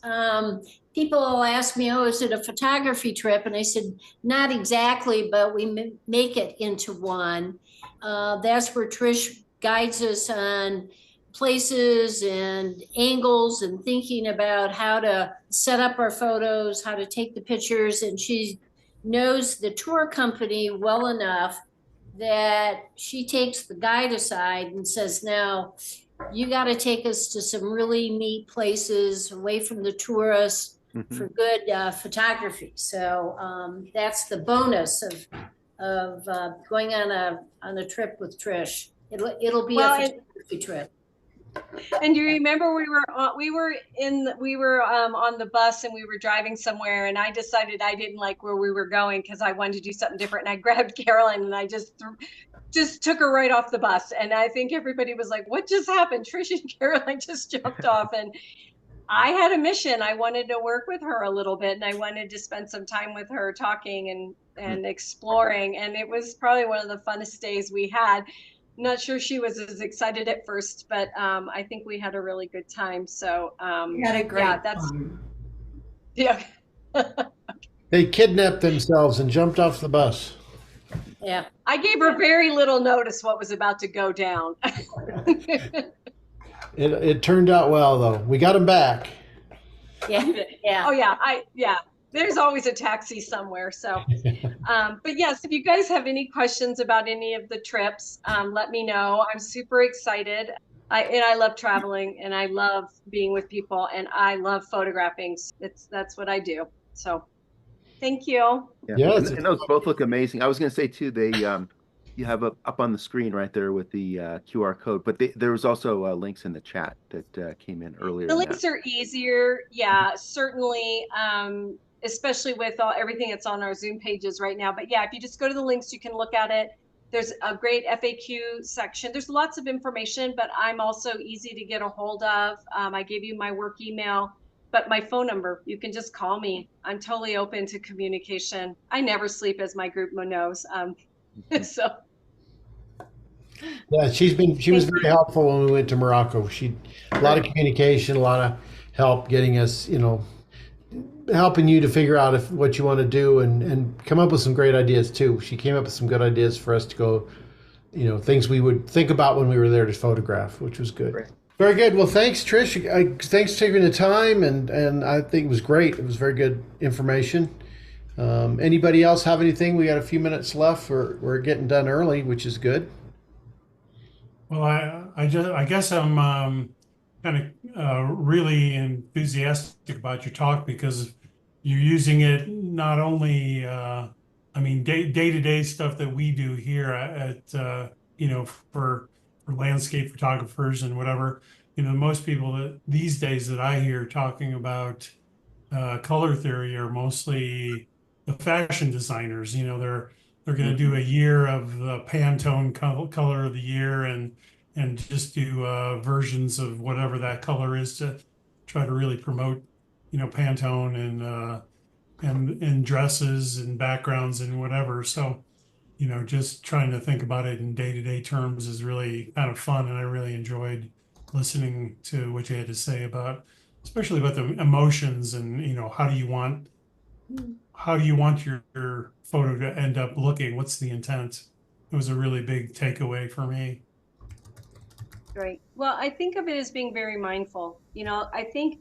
Speaker 9: people will ask me, "Oh, is it a photography trip?" And I said, "Not exactly, but we make it into one." That's where Trish guides us on places and angles and thinking about how to set up our photos, how to take the pictures, and she knows the tour company well enough that she takes the guide aside and says, "Now, you got to take us to some really neat places away from the tourists for good photography." So that's the bonus of going on a trip with Trish. It'll be a photography trip.
Speaker 7: And do you remember we were on the bus and we were driving somewhere, and I decided I didn't like where we were going because I wanted to do something different, and I grabbed Carolyn and I just took her right off the bus. And I think everybody was like, "What just happened?" Trish and Caroline just jumped off, and I had a mission. I wanted to work with her a little bit, and I wanted to spend some time with her talking and exploring. And it was probably one of the funnest days we had. Not sure she was as excited at first, but I think we had a really good time. So
Speaker 9: had a great time.
Speaker 7: Yeah.
Speaker 8: They kidnapped themselves and jumped off the bus.
Speaker 9: Yeah.
Speaker 7: I gave her very little notice what was about to go down.
Speaker 8: It turned out well, though. We got them back.
Speaker 9: Yeah. Yeah.
Speaker 7: Oh yeah. There's always a taxi somewhere. So, but yes, if you guys have any questions about any of the trips, let me know. I'm super excited. I love traveling, and I love being with people, and I love photographing. That's what I do. So thank you.
Speaker 2: Yeah. And those both look amazing. I was going to say too, you have up on the screen right there with the QR code, but there was also links in the chat that came in earlier.
Speaker 7: The links are easier. Yeah, certainly. Especially with everything that's on our Zoom pages right now. But yeah, if you just go to the links, you can look at it. There's a great FAQ section. There's lots of information, but I'm also easy to get a hold of. I gave you my work email, but my phone number, you can just call me. I'm totally open to communication. I never sleep, as my group knows. So.
Speaker 8: Yeah, she was very helpful when we went to Morocco. A lot of communication, a lot of help getting us, helping you to figure out what you want to do and come up with some great ideas too. She came up with some good ideas for us to go, things we would think about when we were there to photograph, which was good. Great. Very good. Well, thanks, Trish. Thanks for taking the time, and I think it was great. It was very good information. Anybody else have anything? We got a few minutes left. We're getting done early, which is good.
Speaker 1: Well, I guess I'm kind of really enthusiastic about your talk because you're using it not only, day-to-day stuff that we do here at, for landscape photographers and whatever. Most people these days that I hear talking about color theory are mostly the fashion designers. They're going to do a year of the Pantone color of the year, and and just do versions of whatever that color is to try to really promote, Pantone and dresses and backgrounds and whatever. So, just trying to think about it in day-to-day terms is really kind of fun, and I really enjoyed listening to what you had to say about, especially about the emotions and how do you want your photo to end up looking? What's the intent? It was a really big takeaway for me.
Speaker 7: Right. Well, I think of it as being very mindful. I think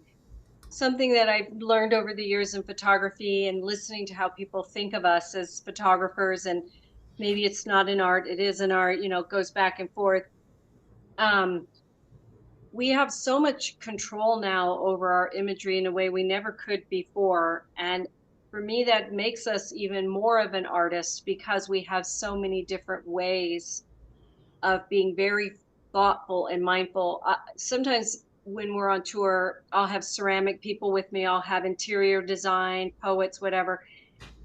Speaker 7: something that I've learned over the years in photography and listening to how people think of us as photographers, and maybe it's not an art, it is an art, it goes back and forth. We have so much control now over our imagery in a way we never could before. And for me, that makes us even more of an artist because we have so many different ways of being very thoughtful and mindful. Sometimes when we're on tour, I'll have ceramic people with me, I'll have interior design, poets, whatever.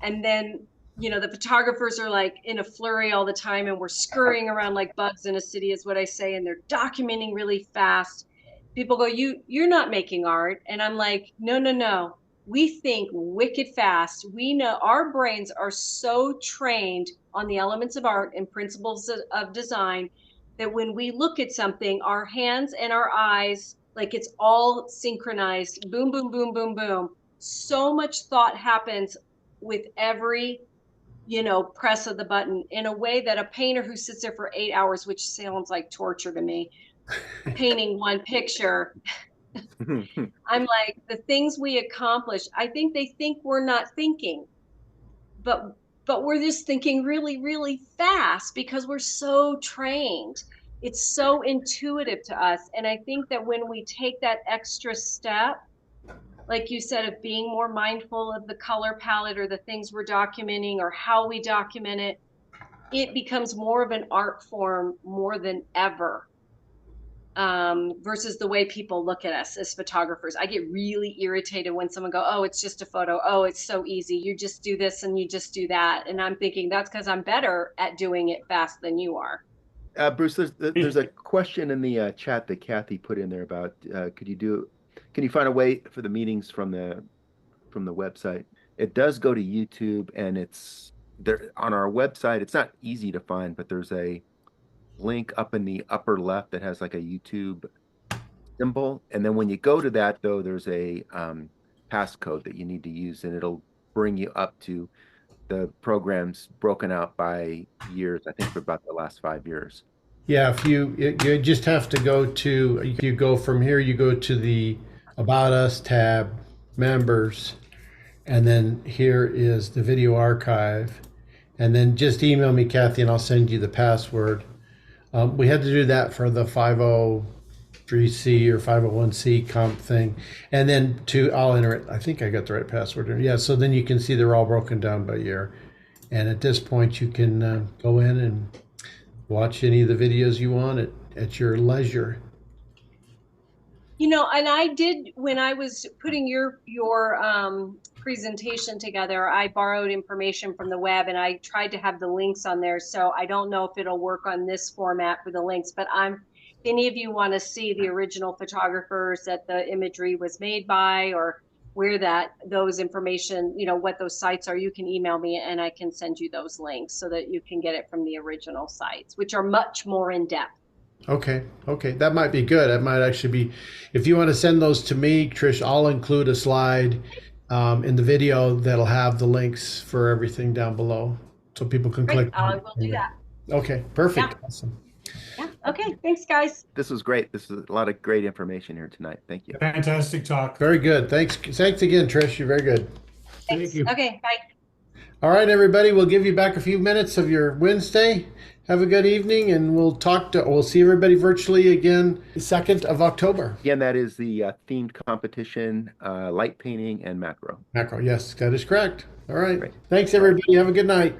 Speaker 7: And then, the photographers are like in a flurry all the time, and we're scurrying around like bugs in a city, is what I say. And they're documenting really fast. People go, you're not making art. And I'm like, no. We think wicked fast. We know our brains are so trained on the elements of art and principles of design that when we look at something, our hands and our eyes, like it's all synchronized. Boom, boom, boom, boom, boom. So much thought happens with every, press of the button in a way that a painter who sits there for 8 hours, which sounds like torture to me, painting one picture. I'm like, the things we accomplish, I think they think we're not thinking, but we're just thinking really, really fast because we're so trained. It's so intuitive to us. And I think that when we take that extra step, like you said, of being more mindful of the color palette or the things we're documenting or how we document it, it becomes more of an art form more than ever. Versus the way people look at us as photographers. I get really irritated when someone go, oh, it's just a photo. Oh, it's so easy. You just do this and you just do that. And I'm thinking that's because I'm better at doing it fast than you are.
Speaker 2: Bruce, there's a question in the chat that Kathy put in there about can you find a way for the meetings from the website? It does go to YouTube, and it's there on our website. It's not easy to find, but there's a link up in the upper left that has like a YouTube symbol. And then when you go to that, though, there's a passcode that you need to use, and it'll bring you up to the programs broken out by years, I think for about the last 5 years.
Speaker 8: Yeah, if you just have to go to, you go from here, you go to the About Us tab, Members, and then here is the video archive. And then just email me, Kathy, and I'll send you the password. We had to do that for the 503C or 501C comp thing. And then I'll enter it. I think I got the right password. Yeah, so then you can see they're all broken down by year. And at this point, you can go in and watch any of the videos you want at your leisure.
Speaker 7: And I did, when I was putting your presentation together, I borrowed information from the web and I tried to have the links on there. So I don't know if it'll work on this format for the links, but if any of you want to see the original photographers that the imagery was made by, or where those information, what those sites are, you can email me and I can send you those links so that you can get it from the original sites, which are much more in depth.
Speaker 8: Okay. That might be good. That might actually be, if you want to send those to me, Trish, I'll include a slide in the video that'll have the links for everything down below so people can click.
Speaker 7: I will do that.
Speaker 8: Okay, perfect.
Speaker 7: Yeah.
Speaker 8: Awesome.
Speaker 7: Yeah. Okay. Thanks, guys.
Speaker 2: This was great. This is a lot of great information here tonight. Thank you.
Speaker 1: Fantastic talk.
Speaker 8: Very good. Thanks again, Trish. You're very good.
Speaker 7: Thanks.
Speaker 3: Thank you.
Speaker 7: Okay. Bye.
Speaker 8: All right, everybody. We'll give you back a few minutes of your Wednesday. Have a good evening, and we'll see everybody virtually again the 2nd of October.
Speaker 2: Again, that is the themed competition, light painting and macro.
Speaker 8: Macro, yes, that is correct. All right.
Speaker 2: Great.
Speaker 8: Thanks, everybody. Have a good night.